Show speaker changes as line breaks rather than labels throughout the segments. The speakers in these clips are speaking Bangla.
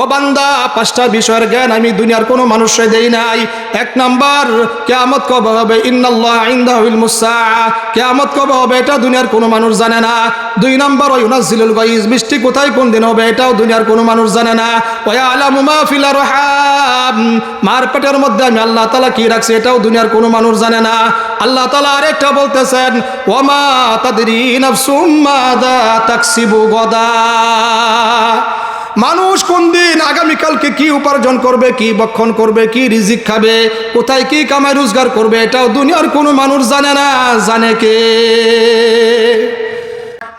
ও বান্দা, 5টা বিষয়ের জ্ঞান আমি দুনিয়ার কোনো মানুষকে দেই নাই। 1 নাম্বার, কিয়ামত কবে হবে, ইন্নাল্লাহ ইনদাহু ইলমুস সাআ, কিয়ামত কবে হবে এটা দুনিয়ার কোনো মানুষ জানে না। 2 নাম্বার, ইউনাজ্জিলুল গায়জ, বৃষ্টি কোথায় কোন দিন হবে এটাও দুনিয়ার কোনো মানুষ জানে না। ওয়া ইয়ালামু মা ফিল আরহাম, মার পেটের মধ্যে আমি আল্লাহ তাআলা কি রাখছি এটাও দুনিয়ার কোনো মানুষ জানে না। আল্লাহ তাআলা আরেকটা বলতেছেন, ওয়া মা তাদরি নাফসুম মাযা তাকসিবু গাদা, মানুষ কোন দিন আগামীকালকে কি উপার্জন করবে, কি ভক্ষণ করবে, কি রিজিক খাবে, কোথায় কি কামাই রোজগার করবে এটাও দুনিয়ার কোনো মানুষ জানে না। জানে কে?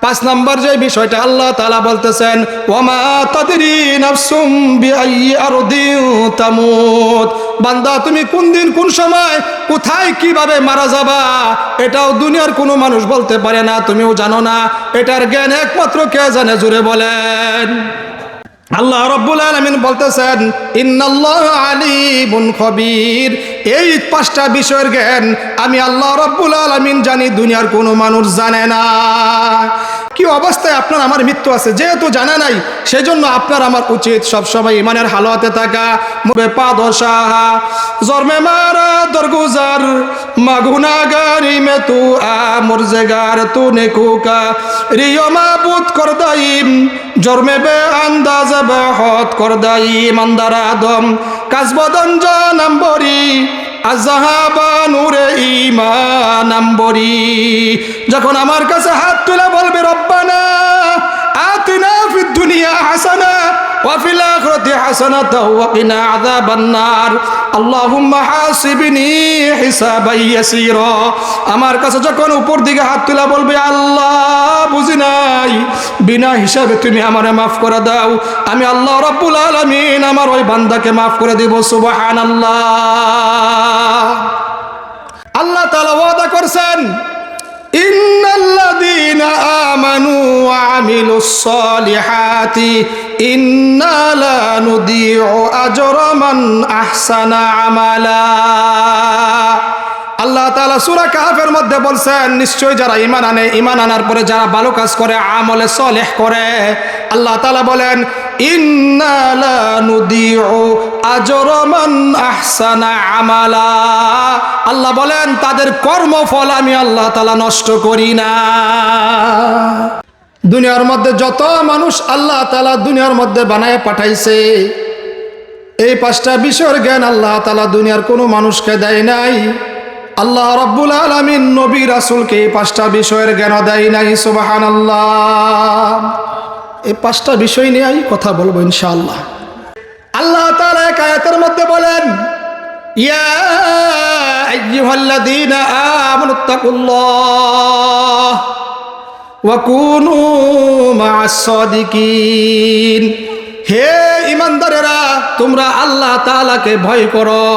5 নাম্বার যে বিষয়টা আল্লাহ তাআলা বলতেছেন, ওয়ামা তাদরি নাফসুম বিআইয়ি আরদিন তামুত, বান্দা তুমি কোন দিন কোন সময় কোথায় কিভাবে মারা যাবা এটাও দুনিয়ার কোনো মানুষ বলতে পারে না, তুমিও জানো না। এটার জ্ঞান একমাত্র কে জানে? জোরে বলেন। আল্লাহ রাব্বুল আলামিন বলতেছেন, ইন্নাল্লাহা আলিমুন খবীর, এই 5টা বিষয়ের জ্ঞান আমি আল্লাহ রাব্বুল আলামিন জানি, দুনিয়ার কোনো মানুষ জানে না। কি অবস্থায় আপনার আমার মৃত্যু আছে যেহেতু জানা নাই, সেজন্য আপনার আমার উচিত সবসময় ইমানের হালতে থাকা। মুবে পা দশাহা জন্মে মারা দরগুজার মাগুনাগারি মে তু আমরজেগার তু নেকুকা রিও মাবুদ করদাইম জন্মে বে আন্দাজ বেহত করদাইম আন্দার আদম কাজবদন জানাম্বরি আজাহাবা নূরে ঈমানাম্বরি। যখন আমার কাছে হাত তুলে বলবে, রব্বানা আতিনা ফিদ দুনিয়া হাসানা ওয়া ফিল আখিরাতি হাসানাতাও ওয়া কিনা আযাবান নার, আল্লাহুম্মা হাসিবনি হিসাবান ইয়াসীরা। আমার কাছে যখন উপর দিকে হাত তুলে বলবে, আল্লাহ বুঝি নাই, বিনা হিসাবে তুমি আমারে মাফ করে দাও, আমি আল্লাহ রাব্বুল আলামিন আমার ওই বান্দাকে মাফ করে দিব। সুবহানাল্লাহ। আল্লাহ তাআলা ওয়াদা করছেন, ইন্নাল্লাযীনা আমানু ওয়া আমিলুস সালিহাতি ইন্না লা নুদিউ আজরা মান আহসানা আমালা। আল্লাহ তাআলা সূরা কাহফের মধ্যে বলছেন, নিশ্চয় যারা ঈমান আনে, ঈমান আনার পরে যারা ভালো কাজ করে, আমলে সালেহ করে, আল্লাহ তাআলা বলেন, ইন্না লা নুদিউ আজরা মান আহসানা আমালা। আল্লাহ বলেন তাদের কর্মফল আমি আল্লাহ তাআলা নষ্ট করি না। দুনিয়ার মধ্যে যত মানুষ আল্লাহ তাআলা দুনিয়ার মধ্যে বানায় পাঠাইছে, এই 5টা বিষয়ের জ্ঞান আল্লাহ তাআলা দুনিয়ার কোনো মানুষকে দেয় নাই। আল্লাহ রাব্বুল আলামিন নবী রাসূলকে এই 5টা বিষয়ের জ্ঞান দেয় নাই। সুবহানাল্লাহ। এই 5টা বিষয় নিয়ে আমি কথা বলবো ইনশাআল্লাহ। আল্লাহ তাআলা এক আয়াতের মধ্যে বলেন, ইয়া আইয়ুহাল্লাযীনা আমানুত্তাকুল্লাহ ওয়া কুনু মা'আস সাদিকিন, হে ঈমানদারেরা তোমরা আল্লাহ তাআলাকে ভয় করো।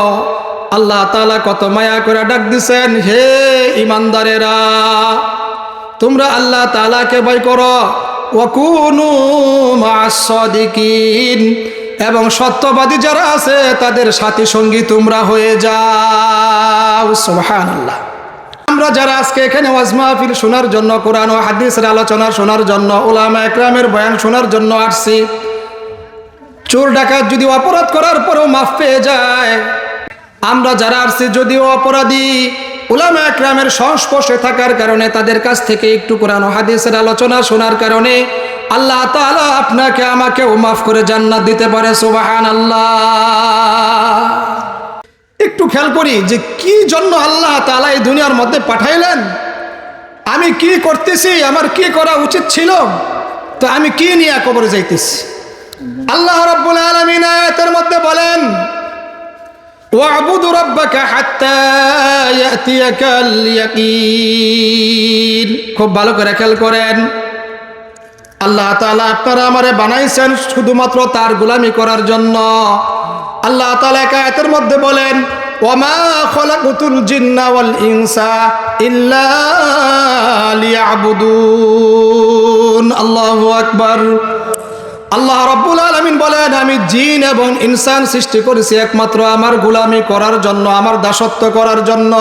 আল্লাহ তাআলা কত মায়া করে ডাক দিছেন, হে ঈমানদারেরা তোমরা আল্লাহ তাআলাকে ভয় করো, ওয়া কুনু মা'আস সাদিকিন, এবং সত্যবাদী যারা আছে তাদের সাথী সঙ্গী তোমরা হয়ে যাও। সুবহানাল্লাহ। আমরা যারা আজকে এখানে ওয়াজ মাহফিল শোনার জন্য, কোরআন ও হাদিসের আলোচনা শোনার জন্য, উলামা একরামের বয়ান শোনার জন্য আসছি, চোর ডাকাত যদি অপরাধ করার পরেও মাফ পেয়ে যায়, আমরা যারা আসছি যদিও অপরাধী, উলামা একরামের সংস্পর্শে থাকার কারণে, তাদের কাছ থেকে একটু কোরআন ও হাদিসের আলোচনা শোনার কারণে আল্লাহ তাআলা আপনাকে আমাকেও মাফ করে জান্নাত দিতে পারে। সুবহানাল্লাহ। একটু খেয়াল করি যে কি জন্য আল্লাহ তাআলা এই দুনিয়ার মধ্যে পাঠাইলেন, আমি কি করতেছি, আমার কি করা উচিত ছিল, তো আমি কি নিয়ে কবরে যাইতেছি। আল্লাহ রাব্বুল আলামিন আয়াতের মধ্যে বলেন, ওয়া'বুদ রাব্বাকা হাত্তা ইয়াতিয়াকাল ইয়াকিন। খুব ভালো করে খেয়াল করেন, আল্লাহ তাআলা আপনারা আমারে বানাইছেন শুধুমাত্র তার গোলামি করার জন্য। আল্লাহ তাআলা এক আয়াতের মধ্যে বলেন, ওয়ামা খলাকুতুল জিন্না ওয়াল ইনসা ইল্লা লিয়াবুদুন। আল্লাহু আকবার। আল্লাহ রাব্বুল আলামিন বলেন, আমি জিন এবং ইনসান সৃষ্টি করেছি একমাত্র আমার গোলামি করার জন্য, আমার দাসত্ব করার জন্য।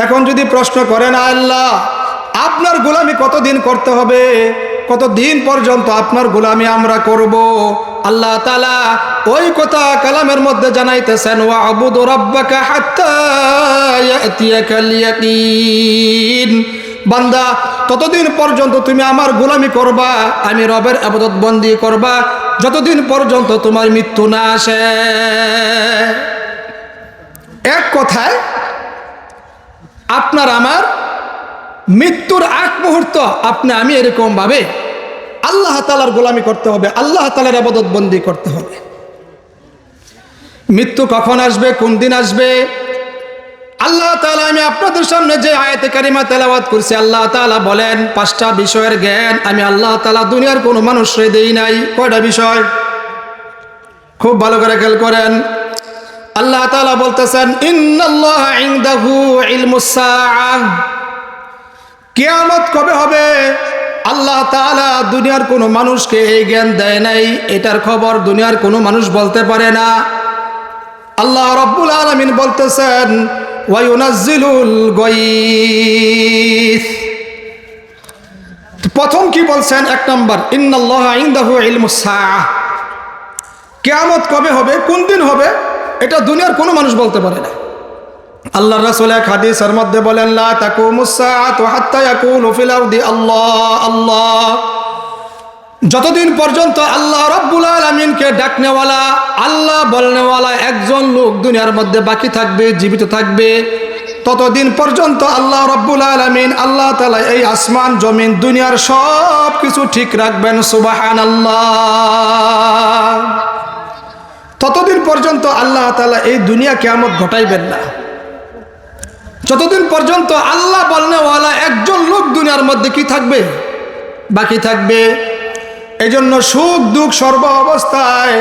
এখন যদি প্রশ্ন করেন, আল্লাহ আপনার গোলামি কতদিন করতে হবে, কতদিন পর্যন্ত আপনার গোলামি আমরা করব, আল্লাহ তাআলা ওই কথা কালামের মধ্যে জানাইতেছেন, ওয়া'বুদু রাব্বাকা হাত্তা ইয়াতিয়াকাল ইয়াকিন। বান্দা ততদিন পর্যন্ত তুমি আমার গোলামি করবা, আমি রবের ইবাদত বন্দি করবা যতদিন পর্যন্ত তোমার মৃত্যু না আসে। এক কথায় আপনার আমার মৃত্যুর আগ মুহূর্ত আপনি আমি এরকম ভাবে আল্লাহ তাআলার গোলামি করতে হবে, আল্লাহ তাআলার ইবাদত বন্দি করতে হবে। মৃত্যু কখন আসবে, কোন দিন আসবে? আল্লাহ তাআলা, আমি আপনাদের সামনে যে আয়াতে কারিমা তেলাওয়াত করছি, আল্লাহ তাআলা বলেন 5টা বিষয়ের জ্ঞান আমি আল্লাহ তাআলা দুনিয়ার কোনো মানুষরে দেই নাই। কয়টা বিষয়? খুব ভালো করে খেয়াল করেন। আল্লাহ তাআলা বলতেছেন, ইন্নাল্লাহা ইনদাহু ইলমুস সাআহ। কিয়ামত কবে হবে আল্লাহ তাআলা দুনিয়ার কোনো মানুষকে এই জ্ঞান দেয় নাই, এটার খবর দুনিয়ার কোনো মানুষ বলতে পারে না। আল্লাহ রাব্বুল আলামিন বলতেছেন, ওয়া ইউনাজ্জিলুল গায়থ। প্রথম কি বলছেন? 1 নম্বর, ইন্নাল্লাহা ইনদাহু ইলমুস সাআহ। কিয়ামত কবে হবে, কোন দিন হবে, এটা দুনিয়ার কোনো মানুষ বলতে পারে না। আল্লাহর রাসূল এক হাদিসের মধ্যে বলেন, লা তাকুমুস সাআতু হাত্তা ইয়াকুলু ফিল আরদি আল্লাহ আল্লাহ। যতদিন পর্যন্ত আল্লাহ রাব্বুল আলামিনকে ডাকনেওয়ালা, আল্লাহ বলনেওয়ালা একজন লোক দুনিয়ার মধ্যে বাকি থাকবে, জীবিত থাকবে, ততদিন পর্যন্ত আল্লাহ রাব্বুল আলামিন, আল্লাহ তাআলা এই আসমান জমিন দুনিয়ার সব কিছু ঠিক রাখবেন। সুবহানাল্লাহ। ততদিন পর্যন্ত আল্লাহ তাআলা এই দুনিয়া কিয়ামত ঘটাইবেন না, যতদিন পর্যন্ত আল্লাহ বলনেওয়ালা একজন লোক দুনিয়ার মধ্যে কি থাকবে, বাকি থাকবে। এই জন্য সুখ দুঃখ সর্ব অবস্থায়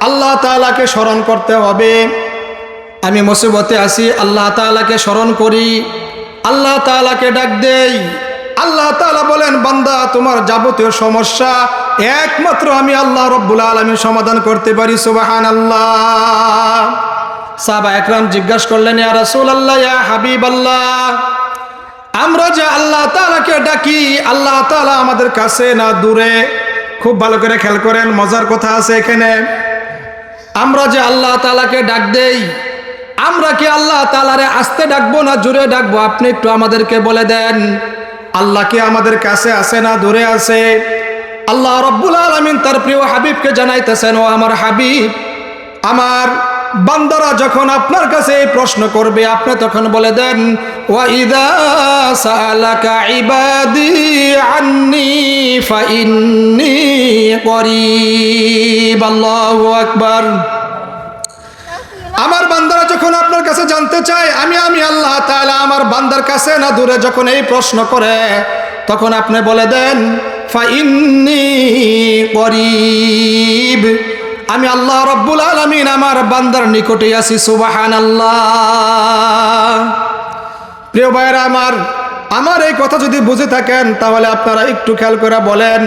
আল্লাহ তাআলাকে স্মরণ করতে হবে। আমি মুসিবতে আছি, আল্লাহ তাআলাকে স্মরণ করি, আল্লাহ তাআলাকে ডাক দেই। আল্লাহ তাআলা বলেন, বান্দা তোমার যাবতীয় সমস্যা একমাত্র আমি আল্লাহ রাব্বুল আলামিন সমাধান করতে পারি। সুবহানাল্লাহ। সাহাবা একরাম জিজ্ঞাসা করলেন, ইয়া রাসূলুল্লাহ, ইয়া হাবিবাল্লাহ, আমরা যে আল্লাহ তাআলাকে ডাকি, আল্লাহ তাআলা আমাদের কাছে না দূরে? খুব ভালো করে খেয়াল করেন, মজার কথা আছে এখানে। আমরা যে আল্লাহ তাআলাকে ডাক দেই, আমরা কি আল্লাহ তাআলারে আস্তে ডাকবো না জোরে ডাকবো? আপনি একটু আমাদেরকে বলে দেন। আল্লাহ কি আমাদের কাছে আছে না দূরে আছে? আল্লাহ রাব্বুল আলামিন তার প্রিয় হাবিবকে জানাইতেছেন, ও আমার হাবিব, আমার বান্দারা যখন আপনার কাছে এই প্রশ্ন করবে, আপনি তখন বলে দেন, ওয়া ইযা সাআলাকা ইবাদি আন্নী ফাইন্নী করিব। আল্লাহু আকবার। আমার বান্দারা যখন আপনার কাছে জানতে চায় আমি আল্লাহ তাআলা আমার বান্দার কাছে না দূরে, যখন এই প্রশ্ন করে, তখন আপনি বলে দেন, ফাইন্নী করিব, আমি আল্লাহ রাব্বুল আলামিন আমার বান্দার নিকটেই আছি। সুবহানাল্লাহ। প্রিয় ভাইরা আমার এই কথা যদি বুঝে থাকেন, তাহলে আপনারা একটু খেয়াল করে বলেন,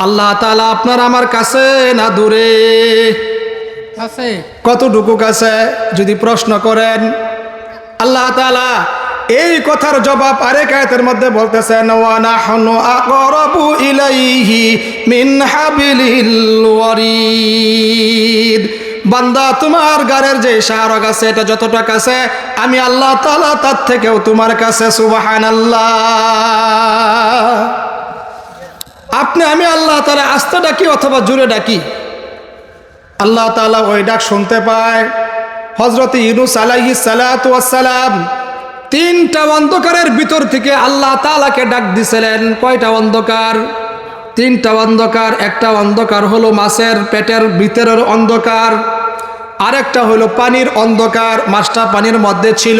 আল্লাহ তাআলা আপনার আমার কাছে না দূরে? কাছে। কতটুকু কাছে? যদি প্রশ্ন করেন, আল্লাহ তাআলা এই কথার জবাব আরেক আয়াতের মধ্যে বলতেছেন, ওয়া নাহনু আকরাবু ইলাইহি মিন হাবিলিল ওয়ারিদ। বান্দা তোমার গারের যে শাহরগ আছে, এটা যতটা কাছে, আমি আল্লাহ তাআলা তার থেকেও তোমার কাছে। সুবহানাল্লাহ। আপনি আমি আল্লাহ তাআলা আস্তে ডাকি অথবা জোরে ডাকি, আল্লাহ তাআলা ওই ডাক শুনতে পায়। হযরত ইউনূস আলাইহিস সালাতু ওয়াস সালাম 3টা অন্ধকারের ভিতর থেকে আল্লাহ তাআলাকে ডাক দিছিলেন। কয়টা অন্ধকার? 3টা অন্ধকার। একটা অন্ধকার হলো মাছের পেটের ভিতরের অন্ধকার, আরেকটা হলো পানির অন্ধকার, মাছটা পানির মধ্যে ছিল,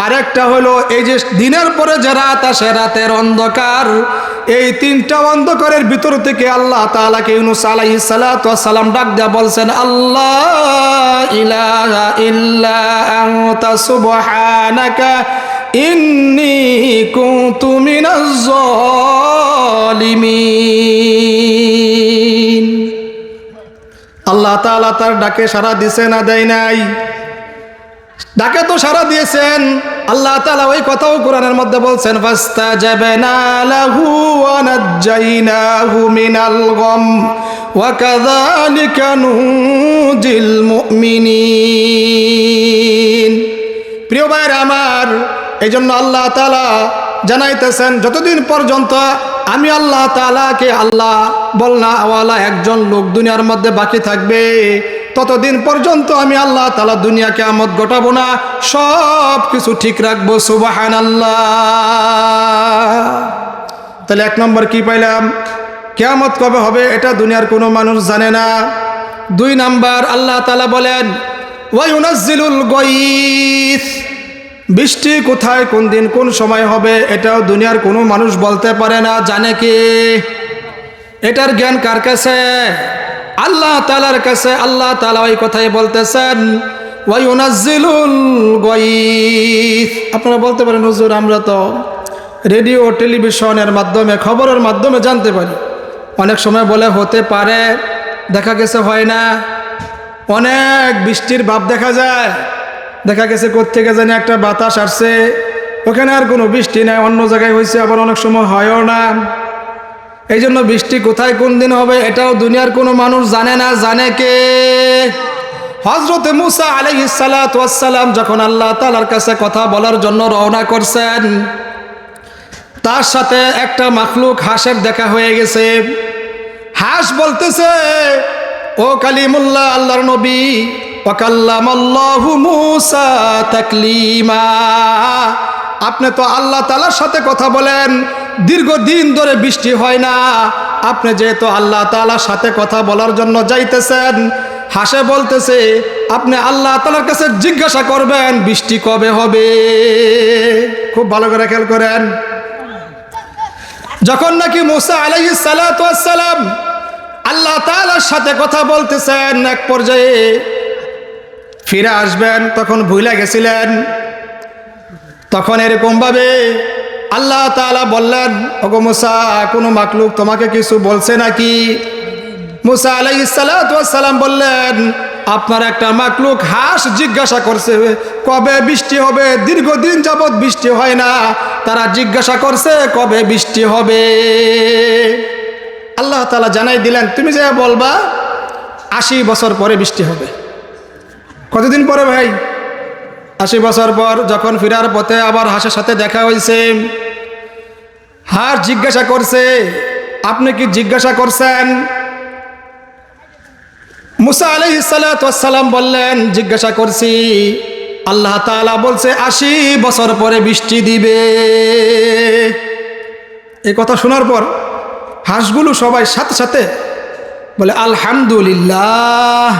আরেকটা হলো এই যে দিনের পরে যে রাত আসে, রাতের অন্ধকার। এই 3টা অন্ধকারের ভিতর থেকে আল্লাহ তাআলাকে ইউনূস আলাইহিস সালাতু ওয়াস সালাম ডাক দেয়া বলছেন, আল্লাহ ইলাহা ইল্লা আনতা সুবহানাকা ইন্নী কুনতু মিনাজ জালিমিন। আল্লাহ তাআলা তার ডাকে সাড়া দিয়েছে না দেয় নাই? ডাকে তো সাড়া দিয়েছেন। আল্লাহ তাআলা ওই কথাও কোরআনের মধ্যে বলছেন, ফাস্তাজাবনা লাহু ওয়া নাজ্জাইনাহু মিনাল গাম ওয়া কাযালিকা নুজিল মুমিনিন। প্রিয় ভাইরা আমার, এই জন্য আল্লাহ তাআলা জানাইতেছেন, যতদিন পর্যন্ত আমি আল্লাহ তাআলাকে আল্লাহ বলনাওয়ালা একজন লোক দুনিয়ার মধ্যে বাকি থাকবে, ততদিন পর্যন্ত আমি আল্লাহ তাআলা দুনিয়া কিয়ামত ঘটাবো না, সব কিছু ঠিক রাখবো। সুবহানাল্লাহ। তাহলে এক নম্বর কি পাইলাম? কিয়ামত কবে হবে এটা দুনিয়ার কোনো মানুষ জানে না। দুই নাম্বার, আল্লাহ তাআলা বলেন ওয়া ইউনাজ্জিলুল গায়থ, বৃষ্টি কোথায় কোন দিন কোন সময় হবে এটাও দুনিয়ার কোনো মানুষ বলতে পারে না। জানে কে? এটার জ্ঞান কার কাছে? আল্লাহ তাআলার কাছে। আল্লাহ তাআলা এই কথাই বলতেছেন, ওয়া ইউনাজ্জিলুল গায়থ। আপনারা বলতে পারেন, হুজুর আমরা তো রেডিও টেলিভিশনের মাধ্যমে খবরের মাধ্যমে জানতে পারি। অনেক সময় বলে হতে পারে, দেখা গেছে হয় না। অনেক বৃষ্টির ভাব দেখা যায়, দেখা গেছে কোত্থেকে জানি একটা বাতাস আসছে, ওখানে আর কোনো বৃষ্টি নাই, অন্য জায়গায় হয়েছে, আবার অনেক সময় হয়ও না। এই জন্য বৃষ্টি কোথায় কোন দিন হবে এটাও দুনিয়ার কোনো মানুষ জানে না। জানে কে? হযরত মূসা আলাইহিস সালাতু ওয়াস সালাম যখন আল্লাহ তাআলার কাছে কথা বলার জন্য রওনা করছেন, তার সাথে একটা মাখলুক হাঁসের দেখা হয়ে গেছে। হাঁস বলতেছে, ও কালিমুল্লাহ, আল্লাহর নবী, ওয়া কাল্লামাল্লাহু মূসা তাকলিমা, আপনি তো আল্লাহ তাআলার সাথে কথা বলেন, দীর্ঘদিন ধরে বৃষ্টি হয় না, আপনি যেহেতু আল্লাহ তাআলার সাথে কথা বলার জন্য যাইতেছেন, হাসে বলতেছে আপনি আল্লাহ তাআলার কাছে জিজ্ঞাসা করবেন বৃষ্টি কবে হবে। খুব ভালো করে খেয়াল করেন, যখন নাকি মূসা আলাইহিস সালাতু ওয়াস সালাম আল্লাহ তাআলার সাথে কথা বলতেছেন, এক পর্যায়ে ফিরে আসবেন, তখন ভুলে গেছিলেন। তখন এরকম ভাবে আল্লাহ তাআলা বললেন, ওগো মূসা, কোনো মাখলুক তোমাকে কিছু বলছে নাকি? মূসা আলাইহিস সালাতু ওয়াস সালাম বললেন, আপনার একটা মাখলুক হাঁস জিজ্ঞাসা করছে কবে বৃষ্টি হবে, দীর্ঘদিন যাবৎ বৃষ্টি হয় না, তারা জিজ্ঞাসা করছে কবে বৃষ্টি হবে। আল্লাহ তাআলা জানাই দিলেন, তুমি যে বলবা 80 বছর পরে বৃষ্টি হবে। কতদিন পরে ভাই? 80 বছর পর। যখন ফিরার পথে আবার হাঁসের সাথে দেখা হয়েছে, হাঁস জিজ্ঞাসা করছে, আপনি কি জিজ্ঞাসা করছেন? মূসা আলাইহিস সালাতু ওয়াস সালাম বললেন, জিজ্ঞাসা করছি। আল্লাহ তাআলা বলছে 80 বছর পরে বৃষ্টি দিবে। এই কথা শোনার পর হাঁসগুলো সবাই সাথে সাথে বলে আলহামদুলিল্লাহ।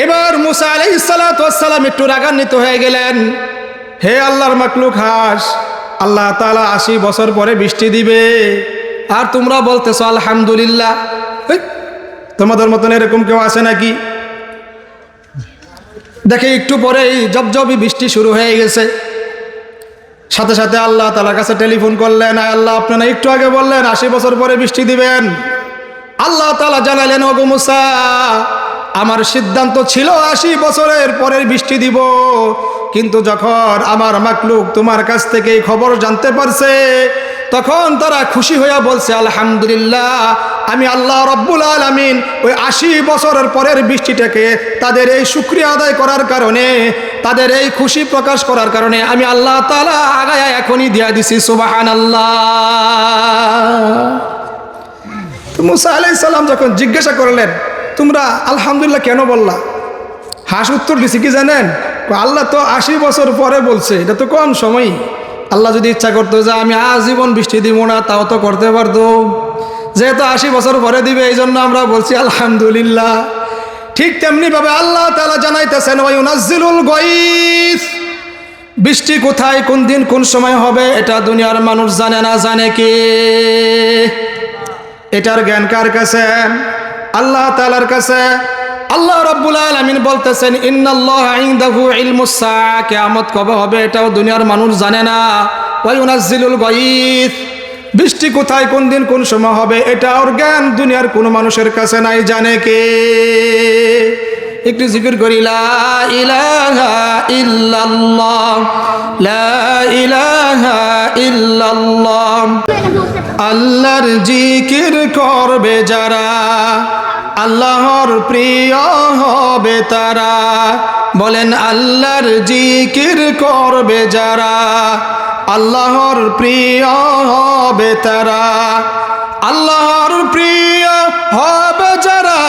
এবার মূসা আলাইহিস সালাতু ওয়াস সালাম একটু রাগান্বিত হয়ে গেলেন, হে আল্লাহর মাখলুক হাঁস, আল্লাহ তাআলা 80 বছর পরে বৃষ্টি দিবে, আর তোমরা বলতেছো আলহামদুলিল্লাহ। তোমাদের মতন এরকম কেউ আছে নাকি? দেখে একটু পরেই জবজবি বৃষ্টি শুরু হয়ে গেছে। সাথে সাথে আল্লাহ তাআলার কাছে টেলিফোন করলেন, আল্লাহ আপনারা একটু আগে বললেন 80 বছর পরে বৃষ্টি দিবেন। আল্লাহ তাআলা জানালেন, ওগো মূসা, আমার সিদ্ধান্ত ছিল 80 বছরের পরের বৃষ্টি দিব, কিন্তু যখন আমার মাখলুক তোমার কাছ থেকে এই খবর জানতে পারছে, তখন তারা খুশি হইয়া বলছে আলহামদুলিল্লাহ। আমি আল্লাহ রাব্বুল আলামিন ওই 80 বছরের পরের বৃষ্টিটাকে তাদের এই শুকরিয়া আদায় করার কারণে, তাদের এই খুশি প্রকাশ করার কারণে আমি আল্লাহ তাআলা আগায়া এখনই দিয়া দিছি। সুবহানাল্লাহ। তো মূসা আলাইহিস সালাম যখন জিজ্ঞাসা করলেন, তোমরা আলহামদুলিল্লাহ কেন বললা? হাঁস উত্তর দিছি কি জানেন? আল্লাহ তো 80 বছর পরে বলছে, এটা তো কম সময়। আল্লাহ যদি ইচ্ছা করতো যে আমি আজীবন বৃষ্টি দিব না, তাও তো করতে পারতো। যেহেতু 80 বছর পরে দিবে, এই জন্য আমরা বলছি আলহামদুলিল্লাহ। ঠিক তেমনি ভাবে আল্লাহ তাআলা জানাইতেছেন, ওয়া ইউনাজ্জিলুল গায়থ, বৃষ্টি কোথায় কোন দিন কোন সময় হবে এটা দুনিয়ার মানুষ জানে না। জানে কে? এটার জ্ঞান কার কাছে? আল্লাহ তাআলার কাছে। আল্লাহ রাব্বুল আলামিন বলতেছেন, ইন্নাল্লাহা ইনদাহু ইলমুস সাআ, কিয়ামত কবে হবে এটাও দুনিয়ার মানুষ জানে না। ওয়া ইউনাজ্জিলুল গায়থ, বৃষ্টি কোথায় কোন দিন কোন সময় হবে এটা ওর জ্ঞান দুনিয়ার কোনো মানুষের কাছে নাই। জানে কে? একটু জিকির করি, লা ইলাহা ইল্লাল্লাহ, লা ইলাহা ইল্লাল্লাহ। আল্লাহর জিকির করবে যারা, আল্লাহর প্রিয় হবে তারা। বলেন আল্লাহর জিকির করবে যারা, আল্লাহর প্রিয় হবে তারা। আল্লাহর প্রিয় হবে যারা,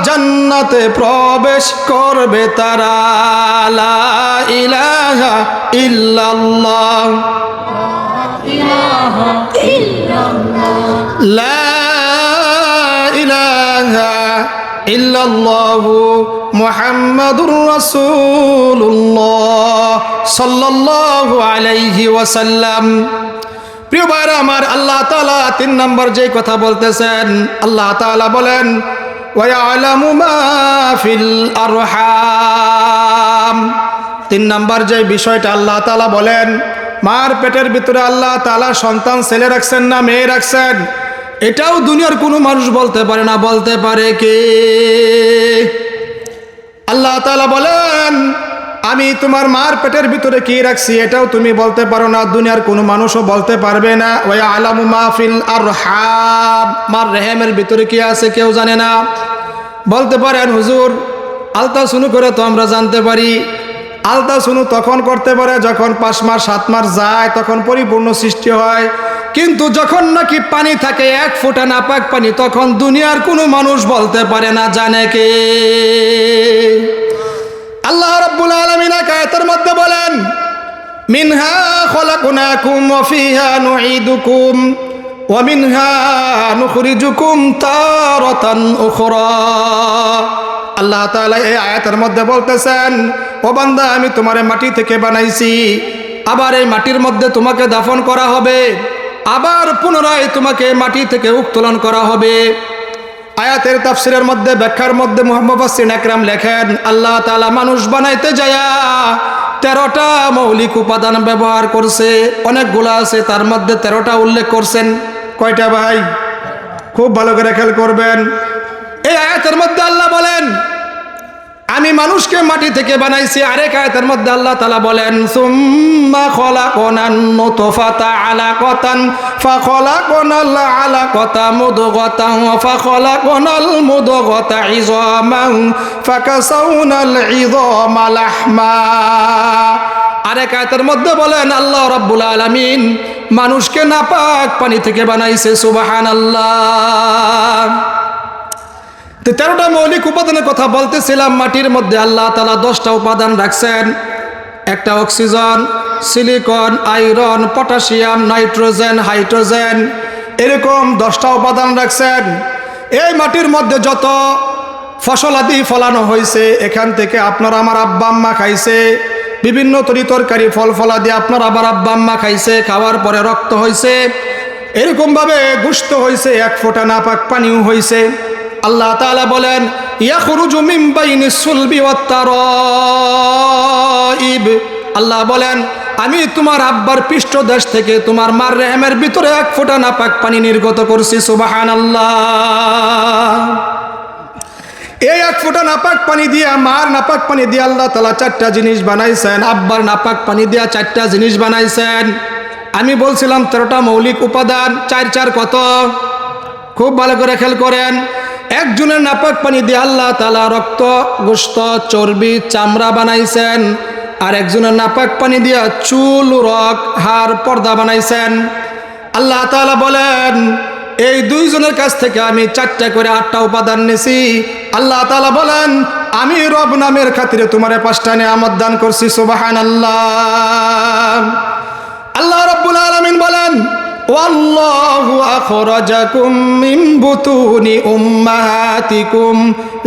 জান্নাতে প্রবেশ করবে তারা। লা ইলাহা ইল্লাল্লাহ, লা ইলাহা ইল্লাল্লাহু মুহাম্মাদুর রাসূলুল্লাহ সাল্লাল্লাহু আলাইহি ওয়াসাল্লাম। প্রিয় ভাইরা আমার, আল্লাহ তাআলা 3 নম্বর যে কথা বলতেছেন, আল্লাহ তাআলা বলেন ওয়ায়ালামু মা ফিল আরহাম। 3 নম্বর যে বিষয়টা আল্লাহ তাআলা বলেন, মার পেটের ভিতরে আল্লাহ তাআলা সন্তান ছেলে রাখছেন না মেয়ে রাখছেন, এটাও দুনিয়ার কোনো মানুষ বলতে পারে না। বলতে পারে কে? আল্লাহ তাআলা বলেন আমি তোমার মার পেটের ভিতরে কি রাখছি এটাও তুমি বলতে পারো না, দুনিয়ার কোনো মানুষও বলতে পারবে না। ওয়ায়ালামু মা ফিল আরহাম, মার রেহেমের ভিতরে কি আছে কেউ জানে না। বলতে পারেন হুজুর আলট্রাসাউন্ড করে তো আমরা জানতে পারি। আলট্রাসাউন্ড তখন করতে পারে যখন 5 মাস 7 মাস যায়, তখন পরিপূর্ণ সৃষ্টি হয়। কিন্তু যখন নাকি পানি থাকে 1 ফোঁটা নাপাক পানি, তখন দুনিয়ার কোনো মানুষ বলতে পারে না। জানে কে? আল্লাহ রাব্বুল আলামিন আয়াতের মধ্যে বলেন মিনহা খলাকনাকুম ওয়া ফিহা নুঈদুকুম ওয়া মিনহা নুখরিজুকুম তারাতান উখরা। আল্লাহ তাআলা এই আয়াতের মধ্যে বলতেছেন, ও বান্দা আমি তোমারে মাটি থেকে বানাইছি, আবার এই মাটির মধ্যে তোমাকে দাফন করা হবে, আবার পুনরায় তোমাকে মাটি থেকে উত্তোলন করা হবে। আয়াতের তাফসিরের মধ্যে ব্যাখ্যার মধ্যে মুহাম্মদ আকরাম লেখেন আল্লাহ তাআলা মানুষ বানাইতে যায়া 13টা মৌলিক উপাদান ব্যবহার করছে। অনেকগুলো আছে, তার মধ্যে 13টা উল্লেখ করছেন। কয়টা ভাই? খুব ভালো করে খেয়াল করবেন। এই আয়াতের মধ্যে আল্লাহ বলেন আমি মানুষকে মাটি থেকে বানাইছি। আরেক আয়াতের মধ্যে আল্লাহ তাআলা বলেন সুম্মা খলাকনান নুতফাতা আলাকাতান ফাখলাকনাল আলাকাতা মুদগাতান ফাখলাকনাল মুদগাতা ইযামান ফাকাসাউনাল ইযামা লাহমা। আরেক আয়াতের মধ্যে বলেন আল্লাহ রাব্বুল আলামিন মানুষকে নাপাক পানি থেকে বানাইছে। সুবহানাল্লাহ। 13টা মৌলিক উপাদানের কথা বলতেছিলাম। মাটির মধ্যে আল্লাহ তাআলা 10টা উপাদান রাখছেন। একটা oxygen, silicon, iron, potassium, nitrogen, hydrogen, এরকম 10টা উপাদান রাখছেন। এই মাটির মধ্যে যত ফসলাদি ফলানো হয়েছে, এখান থেকে আপনার আমার আব্বা আম্মা খাইছে। বিভিন্ন তরিতরকারি ফল ফলাদি আপনার আবার আব্বা আম্মা খাইছে, খাওয়ার পরে রক্ত হয়েছে। এরকমভাবে গোশত হয়েছে, 1 ফোঁটা নাপাক পানিও হয়েছে। আল্লাহ তাআলা বলেন ইয়াখরুজু মিন বাইনিস সুলবি ওয়াত তারাইব। আল্লাহ বলেন আমি তোমার আব্বার পৃষ্ঠদেশ থেকে তোমার মার রেহেমের ভিতরে 1 ফোঁটা নাপাক পানি নির্গত করছি। সুবহানাল্লাহ। এই 1 ফোঁটা নাপাক পানি দিয়ে, মার নাপাক পানি দিয়ে আল্লাহ তাআলা 4টা জিনিস বানাইছেন। আব্বার নাপাক পানি দিয়ে 4টা জিনিস বানাইছেন। আমি বলছিলাম 13টা মৌলিক উপাদান। 4 4 কত? খুব ভালো করে খেয়াল করেন। একজনের নাপাক পানি দিয়ে আল্লাহ তাআলা রক্ত, গোশত, চর্বি, চামড়া বানাইছেন। আর একজনের নাপাক পানি দিয়া চুল, রগ, হাড়, পর্দা বানাইছেন। আল্লাহ তাআলা বলেন এই 2 জনের কাছ থেকে আমি 4টা করে 8টা উপাদান নিছি। আল্লাহ তাআলা বলেন আমি রব নামের খাতিরে তোমারে 5টা নিয়ামত দান করছি। সুবহানাল্লাহ। আল্লাহ রাব্বুল আলামিন বলেন ওয়াল্লাহু আখরাজাকুম মিন বুতুনি উম্মাহাতিকুম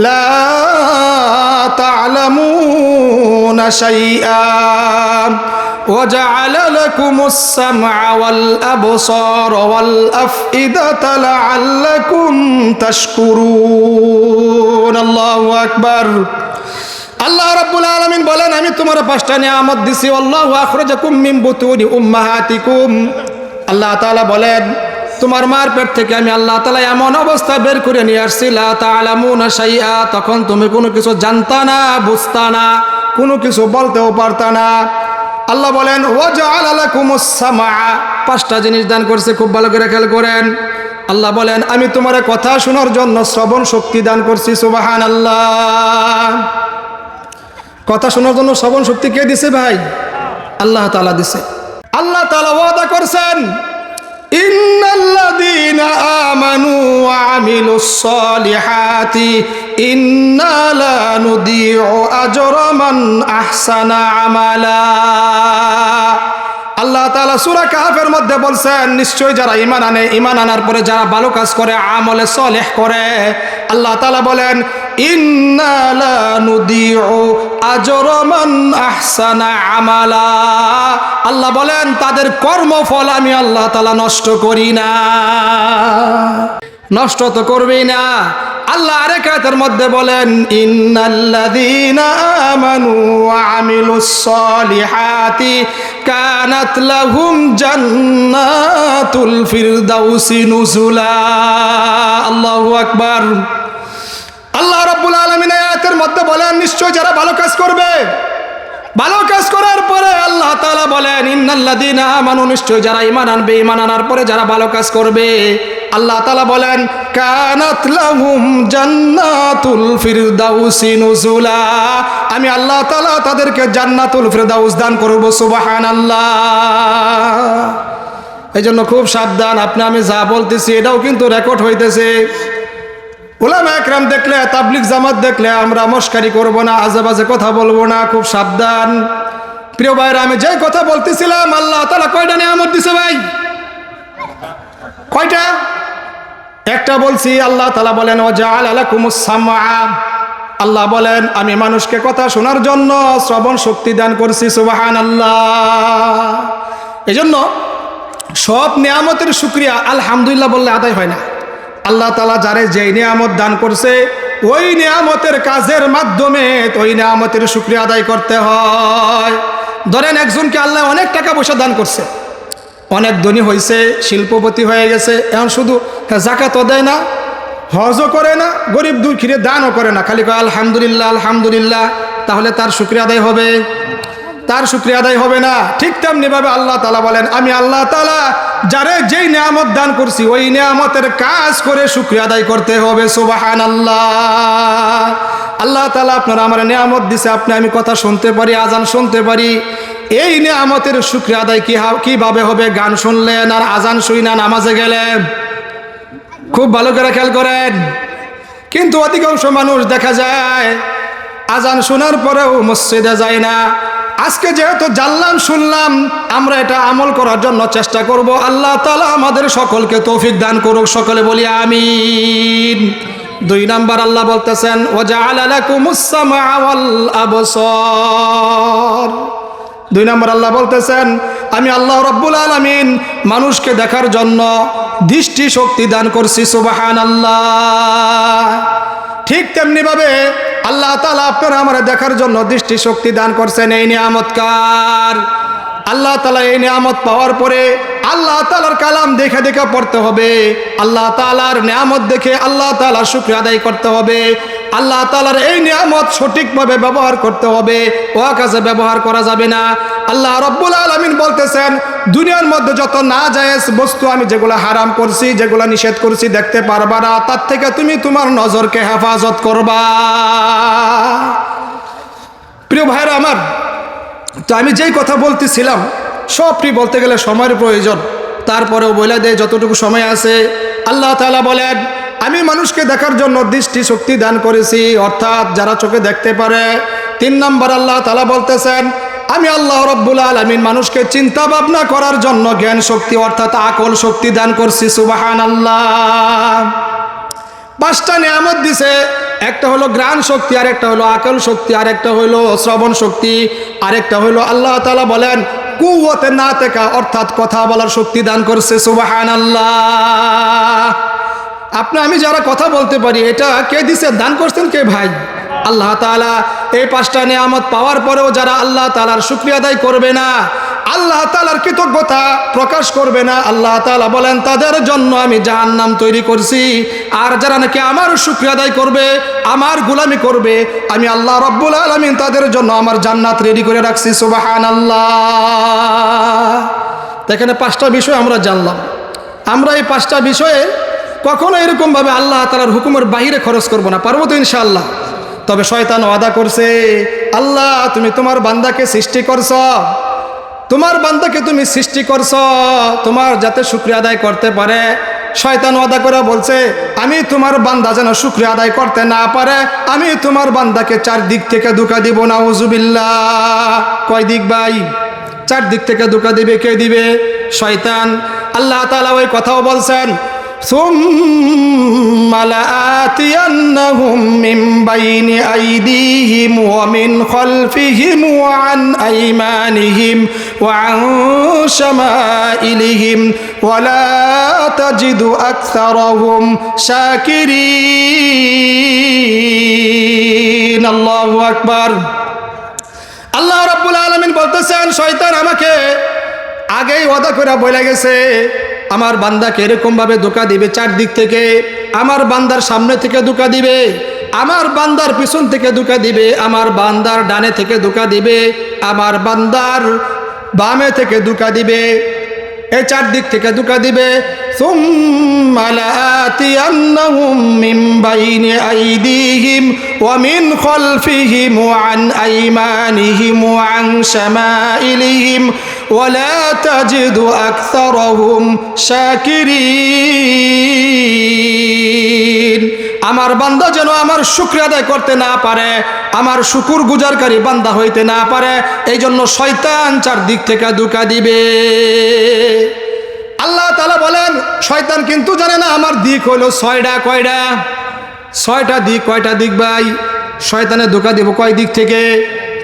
লা তা'লামুনা শাইআ ওয়া জা'আলা লাকুমুস সাম'a ওয়াল আবসারা ওয়াল আফইদাতা লা'আল্লাকুম তাশকুরুন। আল্লাহু আকবার। আল্লাহ রাব্বুল আলামিন বলেন আমি তোমার 5টা নিয়ামত দিছি। আল্লাহু আখরাজাকুম মিন বুতুনি উম্মাহাতিকুম। আল্লাহ তাআলা বলেন তোমার মার পেট থেকে আমি আল্লাহ তাআলা এমন অবস্থা বের করে নিয়ে আসছি লা তা'লামুনা শাইআ, তখন তুমি কোনো কিছু জানতা না, বুঝতা না, কোনো কিছু বলতেও পারতা না। আল্লাহ বলেন ওয়াজআলা লাকুমুস সামআ, 5টা জিনিস দান করছে, খুব ভালো করে খেয়াল করেন। আল্লাহ বলেন আমি তোমার কথা শোনার জন্য শ্রবণ শক্তি দান করছি। সুবহানাল্লাহ। কথা শোনার জন্য শ্রবণ শক্তি কে দিছে ভাই? আল্লাহ তাআলা দিছে। আল্লাহ তাআলা ওয়াদা করছেন ইন্নাল্লাযীনা আমানু ওয়া আমিলুস সালিহাতি ইন্না লা নুদিউ আজরা মান আহসানা আমালা। আল্লাহ তাআলা সূরা কাহফের মধ্যে বলছেন নিশ্চয় যারা ঈমান আনে, ঈমান আনার পরে যারা ভালো কাজ করে, আমলে সালেহ করে, আল্লাহ তাআলা বলেন ইন্না লা নুদিউ আজরা মান আহসানা আমালা। আল্লাহ বলেন তাদের কর্মফল আমি আল্লাহ তাআলা নষ্ট করি না। নষ্ট তো করবেই না। আল্লাহ আরেক আয়াতের মধ্যে বলেন ইন্নাল্লাযীনা আমানু ওয়া আমিলুস সালিহাতি কানাত লাহুম জান্নাতুল ফিরদাউসি নুজুলা। আল্লাহু আকবার। আল্লাহ রাব্বুল আলামিন আয়াতের মধ্যে বলেন নিশ্চয় যারা ভালো কাজ করবে, ভালো কাজ করার পরে আল্লাহ তাআলা বলেন ইন্নাল্লাযীনা আমানু, নিশ্চয় যারা ঈমান আনবে, ঈমান আনার পরে যারা ভালো কাজ করবে, আল্লাহ তাআলা বলেন কানাত লাহুম জান্নাতুল ফিরদাউসি নুজুলা, আমি আল্লাহ তাআলা তাদেরকে জান্নাতুল ফিরদাউস দান করব। সুবহানাল্লাহ। এইজন্য খুব সাবধান, আপনি আমি যা বলতেছি এটাও কিন্তু রেকর্ড হইতেছে। উলামা একরাম দেখলে, তাবলিগ জামাত দেখলে আমরা মস্কারি করব না, আজেবাজে কথা বলবো না, খুব সাবধান। প্রিয় ভাইরা, আমি যে কথা বলতেছিলাম আল্লাহ তাআলা কয়টা নিয়ামত দিছে ভাই? কয়টা? একটা বলছি। আল্লাহ তাআলা বলেন ওয়াজআলা লাকুমুস সামআ, আল্লাহ বলেন আমি মানুষকে কথা শোনার জন্য শ্রবণ শক্তি দান করছি। সুবহানাল্লাহ। এজন্য সব নিয়ামতের শুকরিয়া আলহামদুলিল্লাহ বললে আদায় হয় না। আল্লাহ তাআলা যারে যেই নিয়ামত দান করছে ওই নিয়ামতের কাজের মাধ্যমে ওই নিয়ামতের শুকরিয়া আদায় করতে হয়। ধরেন একজনকে আল্লাহ অনেক টাকা পয়সা দান করছে, অনেক ধনী হয়েছে, শিল্পপতি হয়ে গেছে, এখন শুধু যাকাতও দেয় না, হজও করে না, গরিব দুঃখীরে দানও করে না, খালি কয় আলহামদুলিল্লাহ আলহামদুলিল্লাহ, তাহলে তার শুকরিয়া আদায় হবে? তার শুকরিয়া আদায় হবে না। ঠিক তেমনিভাবে আল্লাহ তাআলা বলেন আমি আল্লাহ তাআলা যারে যেই নিয়ামত দান করছি ওই নিয়ামতের কাজ করে শুকরিয়া আদায় করতে হবে। সুবহানাল্লাহ। আল্লাহ তাআলা আপনারা আমার নিয়ামত দিছে, আপনি আমি কথা শুনতে পারি, আজান শুনতে পারি, এই নিয়ামতের শুকরিয়া আদায় কিভাবে হবে? গান শুনলেন আর আজান শুই না নামাজে গেলেন। খুব ভালো করে খেয়াল করেন। কিন্তু অধিকাংশ মানুষ দেখা যায় আজান শোনার পরেও মসজিদে যায় না। আজকে যেহেতু জানলাম, শুনলাম, আমরা এটা আমল করার জন্য চেষ্টা করব। আল্লাহ তাআলা আমাদের সকলকে তৌফিক দান করুক, সকলে বলি আমিন। 2 নাম্বার আল্লাহ বলতেছেন ওয়াজআলা লাকুমুস সামআ ওয়াল আবসার। 2 নাম্বার আল্লাহ বলতেছেন আমি আল্লাহ রাব্বুল আলামিন মানুষকে দেখার জন্য দৃষ্টি শক্তি দান করছি। সুবহানাল্লাহ। ঠিক তেমনি ভাবে আল্লাহ তাআলা আপনারা আমরা দেখার জন্য দৃষ্টি শক্তি দান করছেন। এই নিয়ামত কার? আল্লাহ তাআলা এই নিয়ামত পাওয়ার পরে আল্লাহ তাআলার কালাম দেখে দেখে পড়তে হবে, আল্লাহ তাআলার নিয়ামত দেখে আল্লাহ তাআলার শুকরিয়া আদায় করতে হবে, আল্লাহ তাআলার এই নিয়ামত সঠিকভাবে ব্যবহার করতে হবে, ওয়াকাজে ব্যবহার করা যাবে না। আল্লাহ রাব্বুল আলামিন বলতেছেন দুনিয়ার মধ্যে যত নাজায়েজ বস্তু আমি যেগুলো হারাম করছি, যেগুলো নিষেধ করছি দেখতে পারবা না, তার থেকে তুমি তোমার নজরকে হেফাজত করবা। প্রিয় ভাইরা আমার, তো আমি যেই কথা বলতেছিলাম সবটি বলতে গেলে সময়ের প্রয়োজন, তারপরেও বলে দেয় যতটুকু সময় আছে। আল্লাহ তাআলা বলেন আমি মানুষকে দেখার জন্য দৃষ্টি শক্তি দান করেছি, অর্থাৎ যারা চোখে দেখতে পারে। 3 নাম্বার আল্লাহ তাআলা বলতেছেন আমি আল্লাহ রাব্বুল আলামিন মানুষকে চিন্তা ভাবনা করার জন্য জ্ঞান শক্তি অর্থাৎ আকল শক্তি দান করছি। সুবহানাল্লাহ। 5টা নিয়ামত দিছে, একটা হলো ঘ্রাণ শক্তি, আরেকটা হলো আকল শক্তি, আরেকটা হলো শ্রবণ শক্তি, আরেকটা হলো আল্লাহ তাআলা বলেন কুওয়াতে নাতেকা অর্থাৎ কথা বলার শক্তি দান করছে। সুবহানাল্লাহ। আপনি আমি যারা কথা বলতে পারি এটা কে দিছে? দান করছেন কে ভাই? আল্লাহ তাআলা। এই 5টা নিয়ামত পাওয়ার পরেও যারা আল্লাহ তাআলার শুকরিয়া আদায় করবে না, আল্লাহ তাআলার কৃতজ্ঞতা প্রকাশ করবে না। আল্লাহ তাআলা বলেন তাদের জন্য আমি জাহান্নাম তৈরি করছি। আর যারা নাকি আমার শুকরিয়া আদায় করবে, আমার গোলামি করবে, আমি আল্লাহ রাব্বুল আলামিন তাদের জন্য আমার জান্নাত রেডি করে রাখছি। সুবহানাল্লাহ। এখানে 5টা বিষয় আমরা জানলাম। আমরা এই 5টা বিষয়ে কখনো এরকমভাবে আল্লাহ তাআলার হুকুমের বাইরে খরচ করব না। পারবো তো ইনশাআল্লাহ? তবে শয়তান ওয়াদা করছে, আল্লাহ তুমি তোমার বান্দাকে সৃষ্টি করছ, তোমার বান্দাকে তুমি সৃষ্টি করছ তোমার যাতে শুকরিয়া আদায় করতে পারে। শয়তান ওয়াদা করে বলছে, আমি তোমার বান্দা যেন শুকরিয়া আদায় করতে না পারে, আমি তোমার বান্দাকে 4 দিক থেকে ধোঁকা দিব। নাউজুবিল্লাহ। কয় দিক ভাই? 4 দিক থেকে ধোঁকা দিবে। কে দিবে? শয়তান। আল্লাহ তাআলা ওই কথাও বলছেন, সুম্মা লাআতিয়ান্নাহুম মিন বাইনি আইদিহিম ওয়া মিন খালফিহিম ওয়া আন আইমানিহিম ওয়া আন শামাইলিহিম ওয়া লা তাজিদু আকসারাহুম শাকিরিন। আল্লাহু আকবার। আল্লাহ রাব্বুল আলামিন বলতেছেন, শয়তান আমাকে আগেই ওয়াদা করে বলে গেছে আমার বান্দাকে এরকমভাবে ধোঁকা দিবে 4 দিক থেকে। আমার বান্দার সামনে থেকে ধোঁকা দিবে, আমার বান্দার পিছন থেকে ধোঁকা দিবে, আমার বান্দার ডানে থেকে ধোঁকা দিবে, আমার বান্দার বামে থেকে ধোঁকা দিবে। এই 4 দিক থেকে ধোঁকা দিবে। সুম্মা লাআতিয়ান্নাহুম মিন বাইনি আইদিহিম ওয়া মিন খালফিহিম ওয়া আন আইমানিহিম ওয়া আন শামাইলিহিম ওয়া লা তাজিদু আকসারাহুম শাকিরিন। আমার বান্দা যেন আমার শুকরিয়া আদায় করতে না পারে, আমার শুকুর গুজারকারী বান্দা হইতে না পারে, এই জন্য শয়তান 4 দিক থেকে ধোঁকা দিবে। আল্লাহ তাআলা বলেন, শয়তান কিন্তু জানে না আমার দিক হলো 6টা। কয়টা? 6টা দিক। কয়টা দিক ভাই? শয়তানে ধোঁকা দিব কয় দিক থেকে?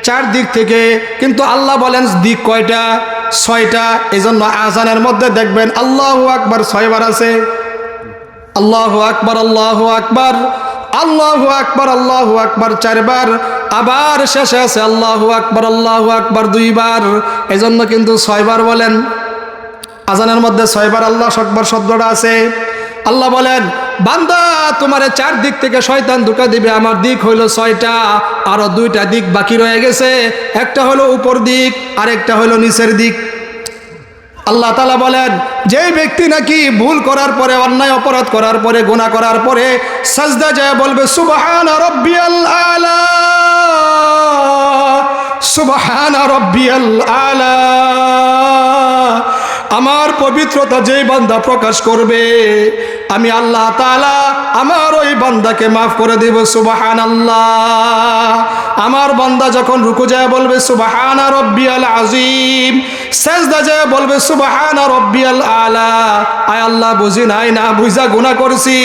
4 দিক থেকে। কিন্তু আল্লাহ বলেন দিক কয়টা? 6টা। এই জন্য আযানের মধ্যে দেখবেন আল্লাহু আকবার 6 বার আছে। আল্লাহু আকবার, আল্লাহু আকবার, আল্লাহু আকবার, আল্লাহু আকবার 4 বার। আবার শেষে আছে আল্লাহু আকবার, আল্লাহু আকবার 2 বার। এজন্য কিন্তু 6 বার বলেন। আযানের মধ্যে 6 বার আল্লাহু আকবার শব্দটা আছে। আল্লাহ বলেন, বান্দা তোমারে 4 দিক থেকে শয়তান ধোঁকা দিবে, আমার দিক হইল 6টা, আরো 2টা দিক বাকি রয়ে গেছে। একটা হলো উপর দিক, আর একটা হলো নিচের দিক। আল্লাহ তাআলা বলেন, যে ব্যক্তি নাকি ভুল করার পরে, অন্যায় অপরাধ করার পরে, গুনাহ করার পরে সাজদা যায় বলবে সুবহান রাব্বিয়াল আলা, সুবহান রাব্বিয়াল আলা, আমার পবিত্রতা যেই বান্দা প্রকাশ করবে আমি আল্লাহ তাআলা আমার ওই বান্দাকে মাফ করে দেব। সুবহানাল্লাহ। আমার বান্দা যখন রুকু যায় বলবে সুবহান রাব্বিয়াল আযীম, সিজদা যায় বলবে সুবহান রাব্বিয়াল আলা। আয় আল্লাহ, বুঝি নাই, না বুঝা গুনাহ করছি,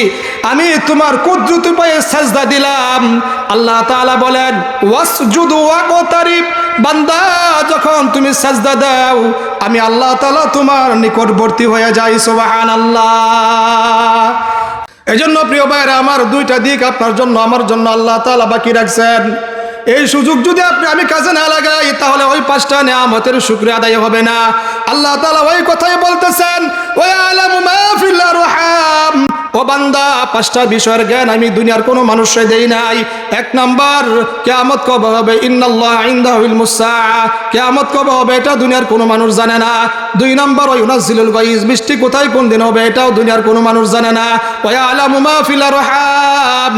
আমি তোমার কুদরত পায়ে সিজদা দিলাম। আল্লাহ তাআলা বলেন ওয়াসজুদু ওয়াকতারিব, বান্দা যখন তুমি সিজদা দাও আমি আল্লাহ তাআলা তোমার নিকটবর্তী হয়ে যাই। সুবহানাল্লাহ। এজন্য প্রিয় ভাইরা আমার, 2টা দিক আপনার জন্য আমার জন্য আল্লাহ তাআলা বাকি রাখছেন। এই সুযোগ যদি আমি কাজে না লাগাই তাহলে ওই 5টা নিয়ামতের শুকরিয়া আদায় হবে না। আল্লাহ তাআলা ওই কথাই বলতেছেন, ওয়া ইয়ালামু মা ফিল আরহাম, ও বান্দা 5টা বিষয়ের জ্ঞান আমি দুনিয়ার কোনো মানুষকে দেই নাই। 1 নাম্বার, কিয়ামত কবে হবে, ইন্নাল্লাহা ইনদাহু ইলমুস সাআ, কিয়ামত কবে হবে এটা দুনিয়ার কোনো মানুষ জানে না। 2 নাম্বার, ওয়া ইউনাজ্জিলুল গায়জ, বৃষ্টি কোথায় কোন দিন হবে এটাও দুনিয়ার কোনো মানুষ জানে না। ওয়া ইয়ালামু মা ফিল আরহাম,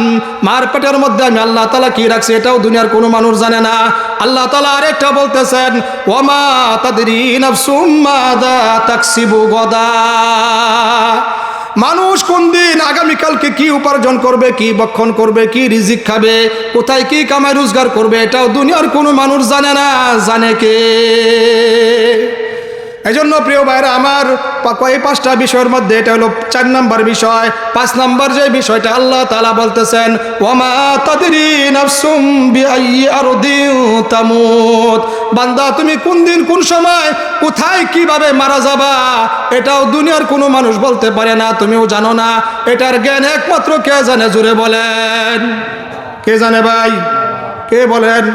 মার পেটের মধ্যে আমি আল্লাহ তাআলা কি রাখছি এটাও দুনিয়ার কোনো মানুষ জানে না। আল্লাহ তাআলা আরেকটা বলতেছেন, ওয়া মা তাদরি নাফসুম মাযা তাকসিবু গাদা, মানুষ কোন দিন আগামীকালকে কি উপার্জন করবে, কি ভক্ষণ করবে, কি রিজিক খাবে, কোথায় কি কামাই রোজগার করবে এটাও দুনিয়ার কোনো মানুষ জানে না। জানে কে? এজন্য প্রিয় ভাইরা আমার, এই 5টা বিষয়ের মধ্যে এটা হলো 4 নাম্বার বিষয়। 5 নাম্বার যে বিষয়টা আল্লাহ তাআলা বলতেছেন, ওয়ামা তাদরি নাফসুম বিআইয়ি আরদিন তামুত, বান্দা তুমি কোন দিন কোন সময় কোথায় কিভাবে মারা যাবা এটাও দুনিয়ার কোনো মানুষ বলতে পারে না, তুমিও জানো না। এটার জ্ঞান একমাত্র কে জানে? জোরে বলেন, কে জানে ভাই? কে বলেন?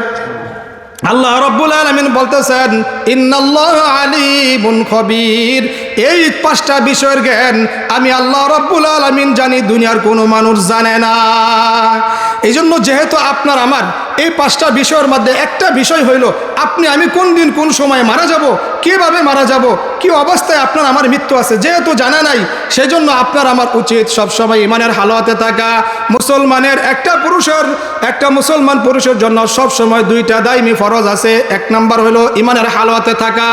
আল্লাহ রাব্বুল আলামিন বলতেছেন ইন্নাল্লাহা আলিমুন খবীর। এই 5টা বিষয়ের জ্ঞান আমি আল্লাহ রাব্বুল আলামিন জানি, দুনিয়ার কোনো মানুষ জানে না। এই জন্য যেহেতু আপনার আমার এই 5টা বিষয়ের মধ্যে একটা বিষয় হইল আপনি আমি কোন দিন কোন সময় মারা যাব, কিভাবে মারা যাব, কি অবস্থায় আপনার আমার মৃত্যু আছে, যেহেতু জানা নাই, সেজন্য আপনার আমার উচিত সবসময় ইমানের হালতে থাকা। মুসলমানের একটা মুসলমান পুরুষের জন্য সবসময় 2টা দায়মি ফরজ আছে। 1 নাম্বার হলো ইমানের হালতে থাকা,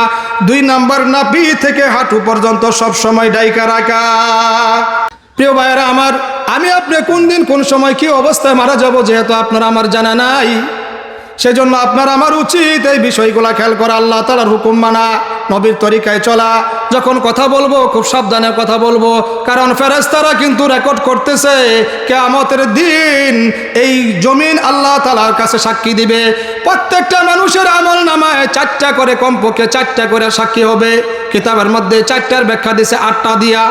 2 নাম্বার নাভি থেকে হাঁটু পর্যন্ত সবসময় ডাইকা রাখা। প্রিয় ভাইয়েরা আমার, আমি আপনি কোন দিন কোন সময় কি অবস্থায় মারা যাব যেহেতু আপনার আমার জানা নাই, সেজন্য আপনার আমার উচিত এই বিষয়গুলো খেয়াল করা, আল্লাহ তাআলার হুকুম মানা, নবীর তরিকায় চলা। যখন কথা বলবো খুব সাবধানে কথা বলবো, কারণ ফেরেশতারা কিন্তু রেকর্ড করতেছে কিয়ামতের দিন এই জমিন আল্লাহ তাআলার কাছে সাক্ষী দিবে। প্রত্যেকটা মানুষের আমল নামায় 4টা করে, কমপক্ষে 4টা করে সাক্ষী হবে। কিতাবের মধ্যে 4টার ব্যাখ্যা দিছে 8টা দিয়া।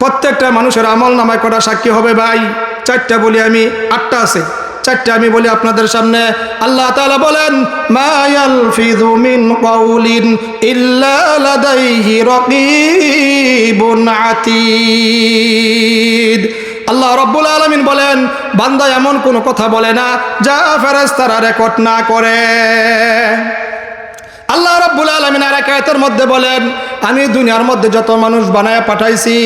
প্রত্যেকটা মানুষের আমল নামায় কটা সাক্ষী হবে ভাই? 4টা বলি আমি, 8টা আছে, 4টা আমি বলি আপনাদের সামনে। আল্লাহ তাআলা বলেন মা ইয়ালফিযু মিন কাউলিন ইল্লা লাদাইহি রাকীবুন আতীদ। আল্লাহ রাব্বুল আলামিন বলেন বান্দা এমন কোনো কথা বলে না যা ফেরেশতারা রেকর্ড না করে। আল্লাহ রাব্বুল আলামিন আর এক আয়াতের মধ্যে বলেন আমি দুনিয়ার মধ্যে যত মানুষ বানায় পাঠাইছি,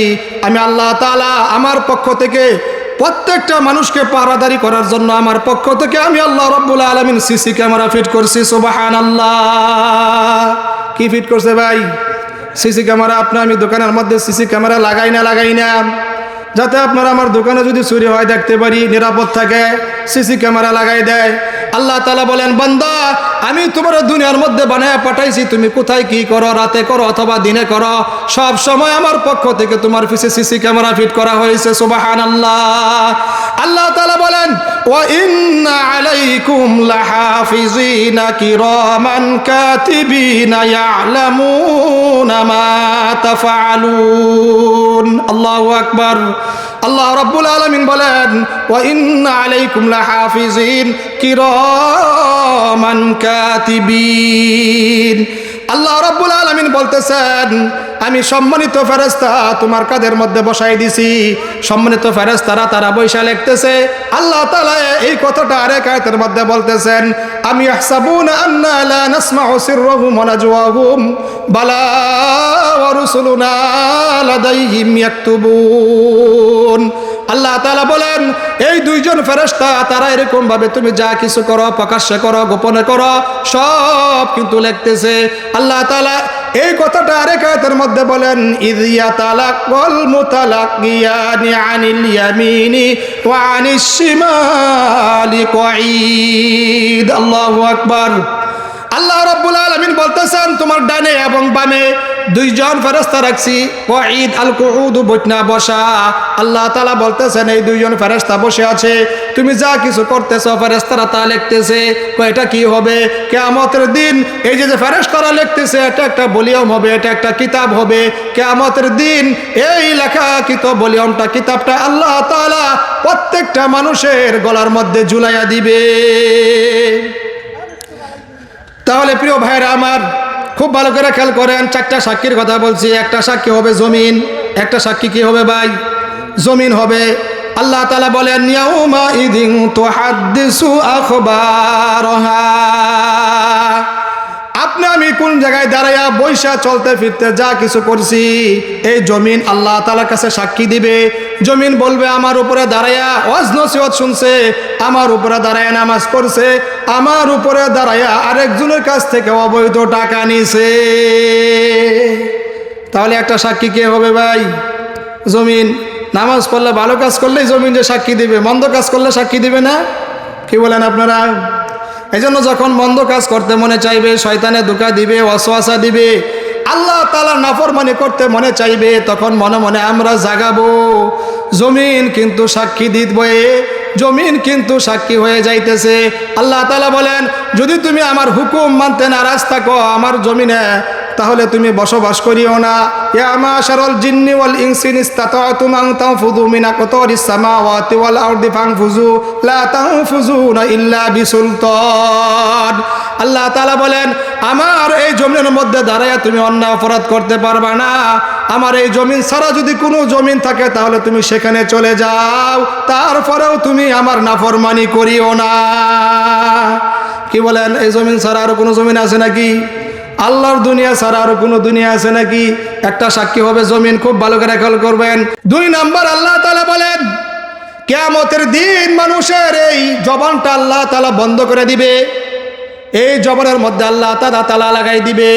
আমি আল্লাহ তাআলা আমার পক্ষ থেকে প্রত্যেকটা মানুষকে পাহারাদারি করার জন্য আমার পক্ষ থেকে আমি আল্লাহ রাব্বুল আলামিন সিসি ক্যামেরা ফিট করছি। সুবহানাল্লাহ। কি ফিট করছে ভাই? CC camera. আমি দোকানের মধ্যে সিসি ক্যামেরা লাগাই না যাতে আপনারা আমার দোকানে যদি চুরি হয় দেখতে পারি, নিরাপদ থাকে, সিসি ক্যামেরা লাগাই দেয়। আল্লাহ তাআলা বলেন বান্দা আমি তোমার দুনিয়ার মধ্যে বানায় পাঠাইছি, তুমি কোথায় কি করো, রাতে করো অথবা দিনে করো, সব সময় আমার পক্ষ থেকে তোমার পিছে সিসি ক্যামেরা ফিট করা হয়েছে। সুবহানাল্লাহ। আল্লাহ তাআলা বলেন ওয়া ইন্না আলাইকুম লাহাফিজিনা কিরামান কাতিবিনা ইয়ালামুনা মা তাফআলুন। আল্লাহু আকবার। আল্লাহ রাব্বুল আলামিন বলেন ওয়া ইন্না আলাইকুম লাহাফিজিন কিরামান কাতিবিন। আল্লাহ রাব্বুল আলামিন বলতেছেন আমি সম্মানিত ফেরেশতা তোমার কাঁধের মধ্যে বসাই দিছি। সম্মানিত ফেরেশতারা তারা বৈশা লিখতেছে। আল্লাহ তাআলা এই কথাটা আরেক আয়াতের মধ্যে বলতেছেন আমি ইয়াহসাবুনা আন্না লা নাসমাউ সিররাহুম ওয়া নাজওয়াহুম বালা ওয়া রুসুলুনা লাদাইহিম ইয়াকতুবুন। আল্লাহ তাআলা বলেন এই 2জন ফেরেশতা তারা এরকম ভাবে তুমি যা কিছু করো, প্রকাশ্যে করো, গোপনে করো, সব কিন্তু লিখতেছে। আল্লাহ তাআলা এই কথাটা আরেক আয়াতের মধ্যে বলেন ইয ইয়াতালাক্কাল মুতালাক্কিয়ানি আনিল ইয়ামিনি ওয়া আনিশ শিমালি কঈদ। আল্লাহু আকবার। আল্লাহ রাব্বুল আলামিন বলতেছেন তোমার ডানে এবং বামে 2জন ফেরেশতা রাখছি। কঈদ আল কুউদ বৈঠনা বসা। আল্লাহ তাআলা বলতেছেন এই 2জন ফেরেশতা বসে আছে, তুমি যা কিছু করতেছো ফেরেশতারা তা লিখতেছে। এটা কি হবে? কিয়ামতের দিন এই যে ফেরেশতারা লিখতেছে এটা একটা ভলিউম হবে, এটা একটা কিতাব হবে। কিয়ামতের দিন এই লেখাকৃত ভলিউমটা, কিতাবটা আল্লাহ তাআলা প্রত্যেকটা মানুষের গলার মধ্যে ঝুলাইয়া দিবে। তাহলে প্রিয় ভাইরা আমার খুব ভালো করে খেয়াল করেন, 4টা সাক্ষীর কথা বলছি। একটা সাক্ষী হবে জমিন, একটা সাক্ষী কি হবে ভাই? জমিন হবে। আল্লাহ তাআলা বলেন ইয়াউমা ইদিন তুহাদ্দিসু আখবারহা। আপনি আমি কোন জায়গায় দাঁড়াইয়া বৈশা চলতে ফিরতে যা কিছু করছি এই জমিন আল্লাহ তাআলার কাছে সাক্ষী দিবে। জমিন বলবে আমার উপরে দাঁড়াইয়া ওয়াজ নসিহত শুনছে, আমার উপরে দাঁড়াইয়া নামাজ পড়ছে, আমার উপরে দাঁড়াইয়া আরেকজনের কাছ থেকে অবৈধ টাকা নিছে। তাহলে একটা সাক্ষী কে হবে ভাই? জমিন। নামাজ পড়লে ভালো কাজ করলেই জমিন যে সাক্ষী দিবে, মন্দ কাজ করলে সাক্ষী দিবে না? কি বলেন আপনারা? এই জন্য যখন মন্দ কাজ করতে মনে চাইবে, শয়তানে ধোঁকা দিবে, ওয়াসওয়াসা দিবে, আল্লাহ তাআলার নাফরমানি করতে মনে চাইবে, তখন মনে মনে আমরা জাগাবো, জমিন কিন্তু সাক্ষী দিবে, জমিন কিন্তু সাক্ষী হয়ে যাইতেছে। আল্লাহ তাআলা বলেন যদি তুমি আমার হুকুম মানতে নারাজ থাকো, আমার জমিনে তাহলে তুমি বসবাস করিও না। ইয়া মাশারাল জিন্নি ওয়াল ইনসি ইসতাতাতুম আন তানফুযু মিন আকতারিস সামাওয়াতি ওয়াল আরদি ফানফুযু লা তানফুযুনা ইল্লা বিসুলতান। আল্লাহ তাআলা বলেন, আমার এই জমিনের মধ্যে দাঁড়ায়া তুমি অন্যায় অপরাধ করতে পারবা না। আমার এই জমিন ছাড়া যদি কোনো জমিন থাকে তাহলে তুমি সেখানে চলে যাও, তারপরেও তুমি আমার নাফরমানি করিও না। কি বলেন, এই জমিন ছাড়া আরো কোনো জমিন আছে নাকি? আল্লাহর দুনিয়া ছাড়া আরো কোনো দুনিয়া আছে নাকি? একটা সাক্ষী হবে জমিন, খুব ভালো করে খেয়াল করবেন। 2 নাম্বার, আল্লাহ তাআলা বলেন কিয়ামতের দিন মানুষের এই জবানটা আল্লাহ তাআলা বন্ধ করে দিবে। এই জবানের মধ্যে আল্লাহ তাআলা লাগাই দিবে।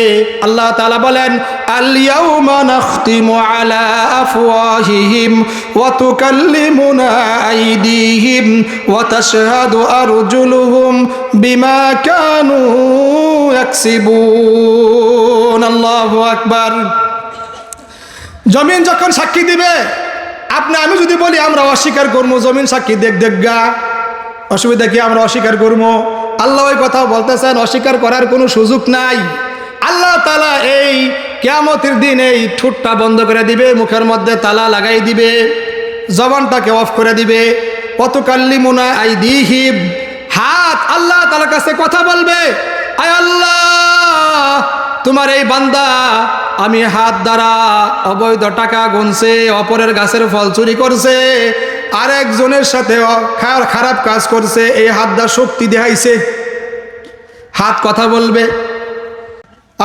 আল্লাহ তাআলা বলেন, আল ইয়াউমা নাখতিমু আলা আফওয়াহিহিম ওয়া তুকাল্লিমুনা আইদিহিম ওয়া তাশহাদু আরজুলুহুম বিমা কানু ইয়াকসিবুন। আল্লাহু আকবার। জমিন যখন সাক্ষী দিবে, আমি যদি বলি আমরা অস্বীকার করবো, জমিন সাক্ষী দেখ গা, অসুবিধা কি? আমরা অস্বীকার করবো? আল্লাহ ওই কথা বলতেছেন, অস্বীকার করার কোনো সুযোগ নাই। আল্লাহ তাআলা এই কিয়ামতের দিন এই ঠোঁটটা বন্ধ করে দিবে, মুখের মধ্যে তালা লাগাই দিবে, জবানটাকে অফ করে দিবে। ওয়াতুকাল্লিমুনা আইদিহিম, হাত আল্লাহ তাআলার কাছে কথা বলবে, আয় আল্লাহ, তোমার এই বান্দা আমি হাত দ্বারা অবৈধ টাকা গুনছে, অপরের গাছের ফল চুরি করছে, আরেকজনের সাথে খারাপ কাজ করছে, এই হাত দ্বারা শক্তি দেখাইছে। হাত কথা বলবে।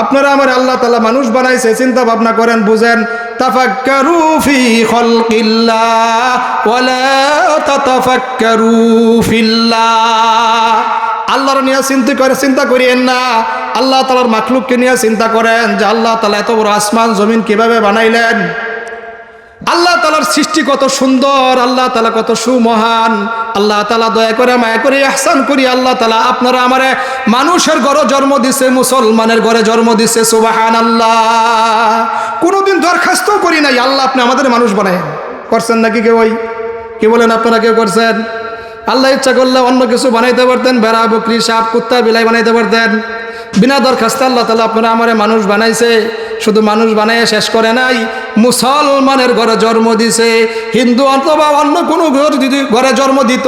আপনারা আমার আল্লাহ তাআলা মানুষ বানাইছে, চিন্তা ভাবনা করেন, বুঝেন। তাফাক্কারু ফি খালকিল্লাহ ওয়া লা তাতাফাক্কারু ফিল্লাহ। আল্লাহর নিয়ে চিন্তা করিয়েন না, আল্লাহ তাআলার মাখলুককে নিয়ে চিন্তা করেন যে আল্লাহ তাআলা এত বড় আসমান জমিন কিভাবে বানাইলেন, আল্লাহ তাআলার সৃষ্টি কত সুন্দর, আল্লাহ তাআলা কত সুমহান। আল্লাহ তাআলা দয়া করে মায়া করে ইহসান করি আল্লাহ তাআলা আপনারা আমারে মানুষের ঘরে জন্ম দিছে, মুসলমানের ঘরে জন্ম দিছে। সুবহানাল্লাহ। কোনোদিন দরখাস্ত করি নাই, আল্লাহ আপনি আমাদের মানুষ বানায়। করছেন নাকি কেউ? কি বলেন, আপনারা কেউ করছেন? আল্লাহ ইচ্ছা করলে অন্য কিছু বানাইতে পারতেন, বেড়া বকরি সাপ কুত্তা বিলাই বানাইতে পারতেন। বিনা দরখাস্তে আল্লাহ তাআলা আপনারা আমারে মানুষ বানাইছে। শুধু মানুষ বানাইয়ে শেষ করে নাই, মুসলমানের ঘরে জন্ম দিছে। হিন্দু অথবা অন্য কোনো ঘরে জন্ম দিত,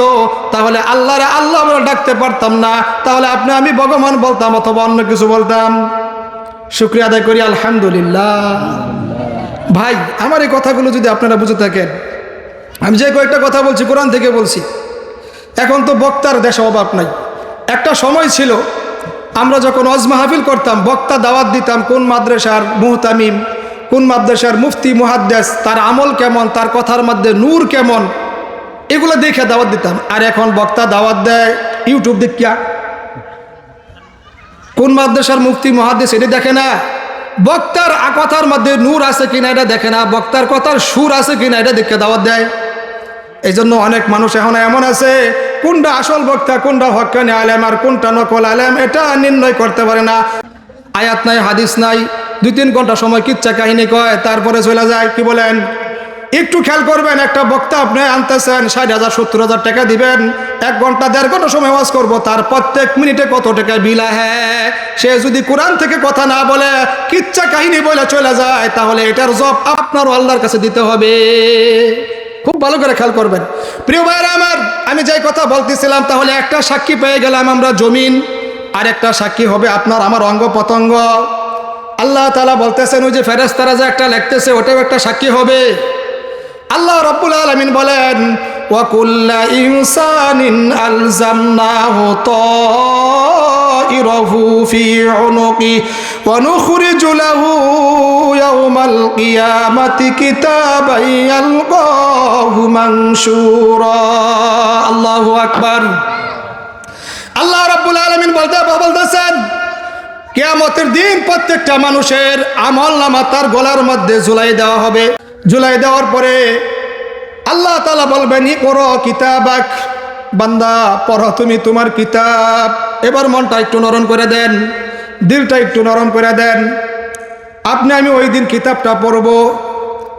তাহলে আল্লাহরে আল্লাহ বলে ডাকতে পারতাম না, তাহলে আপনি আমি ভগবান বলতাম অথবা অন্য কিছু বলতাম। শুকরিয়া আদায় করি আলহামদুলিল্লাহ। ভাই, আমার এই কথাগুলো যদি আপনারা বুঝে থাকেন, আমি যে কয়েকটা কথা বলছি কোরআন থেকে বলছি। এখন তো বক্তার দেশে অভাব নাই। একটা সময় ছিল আমরা যখন ওয়াজ মাহফিল করতাম, বক্তা দাওয়াত দিতাম, কোন মাদ্রাসার মুহতামিম, কোন মাদ্রাসার মুফতি মুহাদ্দিস, তার আমল কেমন, তার কথার মধ্যে নূর কেমন, এগুলো দেখে দাওয়াত দিতাম। আর এখন বক্তা দাওয়াত দেয় ইউটিউব দেখিয়া। কোন মাদ্রাসার মুফতি মুহাদ্দিস এটা দেখে না, বক্তার কথার মধ্যে নূর আছে কিনা এটা দেখে না, বক্তার কথার সুর আছে কিনা এটা দেখে দাওয়াত দেয়। এই জন্য অনেক মানুষ এখন এমন আছে, কোনটা আসল বক্তা, কোনটা হক্কানি আলেম আর কোনটা নকল আলেম এটা নির্ণয় করতে পারে না। আয়াত নাই, হাদিস নাই, 2-3 ঘন্টা সময় কিচ্ছা কাহিনী কয়, তারপরে চলে যায়। কি বলেন? একটু খেয়াল করবেন, একটা বক্তা আপনি আনতেছেন, 60,000 70,000 টাকা দিবেন, 1 ঘন্টা 1.5 ঘন্টা সময় ওয়াজ করবো, তার প্রত্যেক মিনিটে কত টাকা বিল আহে। সে যদি কোরআন থেকে কথা না বলে, কিচ্ছা কাহিনী বলে চলে যায়, তাহলে এটার জব আপনারও আল্লাহর কাছে দিতে হবে। খুব ভালো করে খেয়াল করবেন প্রিয় ভাইরা আমার। আমি যেই কথা বলতেছিলাম, তাহলে একটা সাক্ষী পেয়ে গেলাম আমরা জমিন, আর একটা সাক্ষী হবে আপনার আমার অঙ্গ প্রত্যঙ্গ। আল্লাহ তাআলা বলতেছেন, ওই যে ফেরেশতারা যে একটা লিখতেছে, ওটাও একটা সাক্ষী হবে। আল্লাহ রাব্বুল আলামিন বলেন, ওয়া কুল্লা ইনসানিন আলজামনাহু তাইরাহু ফি উনুকি ওয়া নুখরিজু লাহু ইয়াওমাল কিয়ামাতি কিতাবান ইয়ালকাহু মানশুরা। আল্লাহু আকবার। আল্লাহ রাব্বুল আলামিন বলতেছেন, কিয়ামতের দিন প্রত্যেকটা মানুষের আমলনামা তার গলার মধ্যে ঝুলাই দেওয়া হবে। ঝুলাই দেওয়ার পরে আল্লাহ তাআলা বলবেন, ইকরা কিতাবাক, বান্দা পড়ো তুমি তোমার কিতাব। এবার মনটা একটু নরম করে দেন, দিলটা একটু নরম করে দেন। আপনি আমি ওই দিন কিতাবটা পড়ব।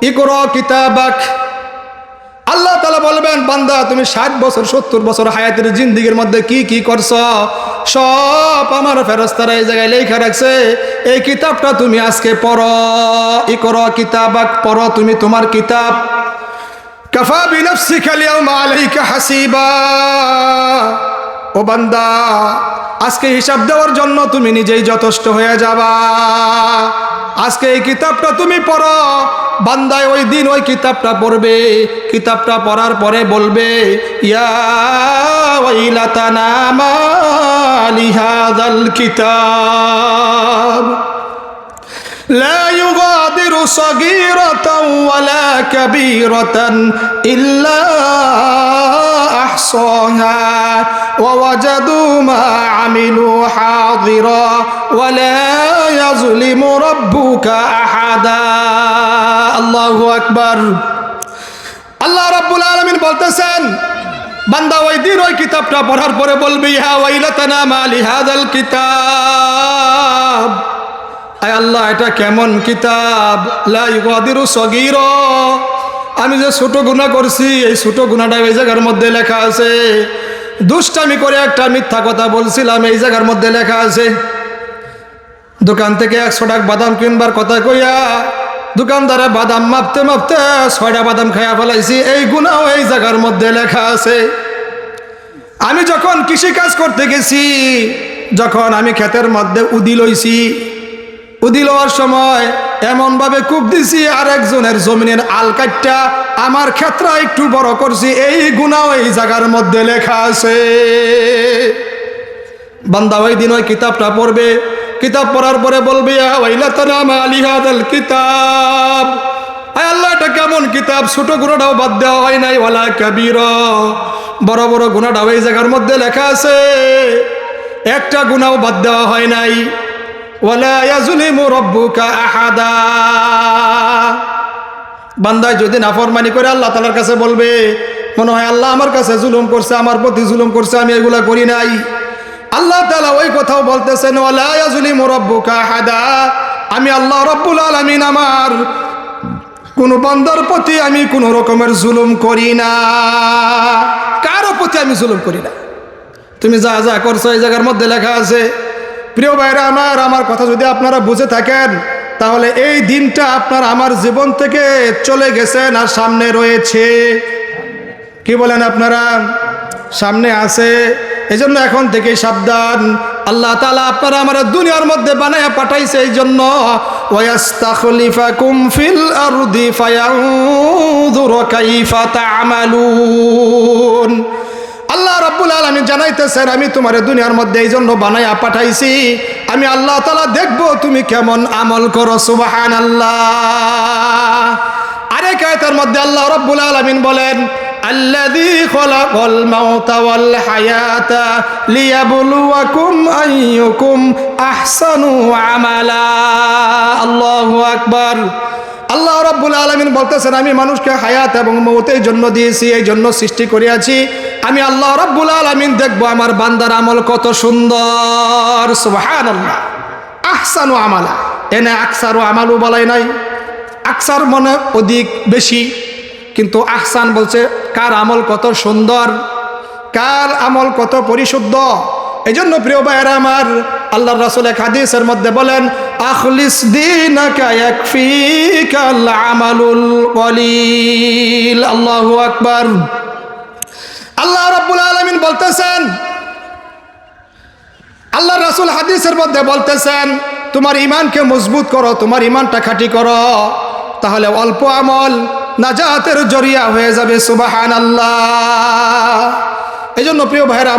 ইকরা কিতাবাক, আল্লাহ তাআলা বলবেন, বান্দা তুমি 60 বছর 70 বছর হায়াতের জিন্দেগির মধ্যে কি কি করছো সব আমার ফেরেশতারা এই জায়গায় লেখা রাখছে। এই কিতাবটা তুমি আজকে পড়ো। ইকরা কিতাবাক, পড়ো তুমি তোমার কিতাব। কাফা বিনাফসিকা আল-ইয়াওমা আলাইকা হাসিবা। ও বান্দা, আজকে হিসাব দেওয়ার জন্য তুমি নিজেই যথেষ্ট হয়ে যাবা। আজকে এই কিতাবটা তুমি পড়ো। বান্দায় ওই দিন ওই কিতাবটা পড়বে, কিতাবটা পড়ার পরে বলবে, ইয়া ওয়াইলাতানা মা লিহাযাল কিতাব লা ইউগাদিরু সাগীরাতান ওয়ালা কাবীরাতান ইল্লা আহসাহা ওয়া ওয়াজাদু মা আমিলু হাযিরা ওয়া লা ইয়াজলিমু রাব্বুকা আহাদা। আল্লাহু আকবার। আল্লাহ রাব্বুল আলামিন বলতেছেন, বান্দা ওই দিন ওই কিতাবটা পড়ার পরে বলবি, ইয়া ওয়াইলাতানা মা লিহাযাল কিতাব, আয় আল্লাহ এটা কেমন কিতাব, লা ইউগাদিরু সগীরা, আমি যে ছোট গুনাহ করছি এই ছোট গুনাহটা এই জায়গার মধ্যে লেখা আছে। দুষ্টামি করে একটা মিথ্যা কথা বলছিলাম এই জায়গার মধ্যে লেখা আছে। দোকান থেকে 100 টাকা বাদাম কিনবার কথা কইয়া দোকানদারে বাদাম মাপতে মাপতে 6টা বাদাম খাইয়া ফেলাইছি, এই গুনাহ এই জায়গার মধ্যে লেখা আছে। আমি যখন কৃষি কাজ করতে গেছি, যখন আমি ক্ষেতের মধ্যে উদি লইছি, উদি লওয়ার সময় এমনভাবে কূপ দিছি আর একজনের জমিনের আল কাটটা আমার ক্ষেত্রা একটু বড় করছি, এই গুনাহ এই জায়গার মধ্যে লেখা আছে। বান্দা ওই দিন ওই কিতাবটা পড়বে, কিতাব পড়ার পরে বলবে, ইয়া ওয়াইলাতানা মা লিহাযাল কিতাব, আয় আল্লাহ এটা কেমন কিতাব, ছোট গুনাহটাও বাদ দেওয়া হয় নাই, ওয়ালা কাবীরা, বড় বড় গুনাহটাও এই জায়গার মধ্যে লেখা আছে, একটা গুনাহও বাদ দেওয়া হয় নাই। ওয়ালা ইয়াজলিমু রাব্বুকা আহাদা। বান্দায় যদি নাফরমানি করে আল্লাহ তাআলার কাছে বলবে, মনে হয় আল্লাহ আমার কাছে জুলুম করছে, আমার প্রতি জুলুম করছে, আমি এগুলা করি নাই। আল্লাহ তাআলা ওই কথাও বলতেছেন, ওয়ালা ইয়াজলিমু রাব্বুকা আহাদা, আমি আল্লাহ রাব্বুল আলামিন আমার কোন বান্দার প্রতি আমি কোন রকমের জুলুম করি না, কারো প্রতি আমি জুলুম করি না। তুমি যা যা করছো এই জায়গার মধ্যে লেখা আছে। প্রিয় ভাইরা আমার, আমার কথা যদি আপনারা বুঝে থাকেন তাহলে এই দিনটা আপনার আমার জীবন থেকে চলে গেছেন আর সামনে রয়েছে। কি বলেন আপনারা? সামনে আছে। এজন্য এখন থেকে সাবধান। আল্লাহ তাআলা আপনারা আমার দুনিয়ার মধ্যে বানায়া পাঠাইছে এই জন্য, ওয়াস্তাখলিফাকুম ফিল আরদি ফায়ানজুরু কাইফা তা'মালুন। আল্লাহ রাব্বুল আলামিন জানাইতেছেন, আমি তোমার দুনিয়ার মধ্যে এই জন্য বানায়া পাঠাইছি, আমি আল্লাহ তাআলা দেখব তুমি কেমন আমল করো। সুবহানাল্লাহ। আরেক আয়াতের মধ্যে আল্লাহ রাব্বুল আলামিন বলেন, আল্লাযী খালাকাল মাউতা ওয়াল হায়াতা লিয়াবলুয়াকুম আইয়ুকুম আহসানু আমালা। আল্লাহু আকবার। আল্লাহ রাব্বুল আলামিন বলতেছেন, আমি মানুষকে হায়াত এবং মৌতের জন্য দিয়েছি, এই জন্য সৃষ্টি করিয়াছি, আমি আল্লাহ রাব্বুল আলামিন দেখবো আমার বান্দার আমল কত সুন্দর। সুবহানাল্লাহ। আহসানু আমালা, এনে আকসারু আমালু বলাই নাই, আকসার মানে অধিক বেশি, কিন্তু আহসান বলছে কার আমল কত সুন্দর, কার আমল কত পরিশুদ্ধ। এই জন্য প্রিয় ভাইয়েরা আমার, আল্লাহর রাসূল এক হাদিসের মধ্যে বলেন, আখলিস দীনাকা ইয়াকফিকাল আমালুল কলিল। আল্লাহু আকবার। আল্লাহ রাব্বুল আলামিন বলতেছেন, আল্লাহর রাসূল হাদিসের মধ্যে বলতেছেন, তোমার ঈমানকে মজবুত করো, তোমার ঈমানটা খাঁটি করো, তাহলে অল্প আমল নাজাতের জরিয়া হয়ে যাবে। সুবহানাল্লাহ। এই জন্য প্রিয় ভাইরা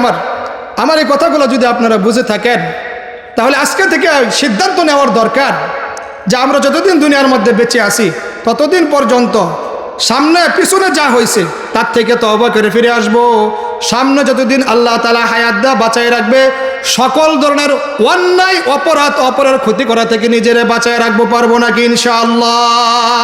আমার এই কথাগুলো যদি আপনারা বুঝে থাকেন তাহলে আজকে থেকে সিদ্ধান্ত নেওয়ার দরকার যে আমরা যতদিন দুনিয়ার মধ্যে বেঁচে আছি ততদিন পর্যন্ত সামনে পিছনে যা হয়েছে তার থেকে তওবা করে ফিরে আসব। সামনে যতদিন আল্লাহ তাআলা হায়াত দা বাঁচায় রাখবে, সকল ধরনের অন্যায় অপরাধ অপরের ক্ষতি করা থেকে নিজেরে বাঁচায় রাখবো, পারবো নাকি ইনশাআল্লাহ?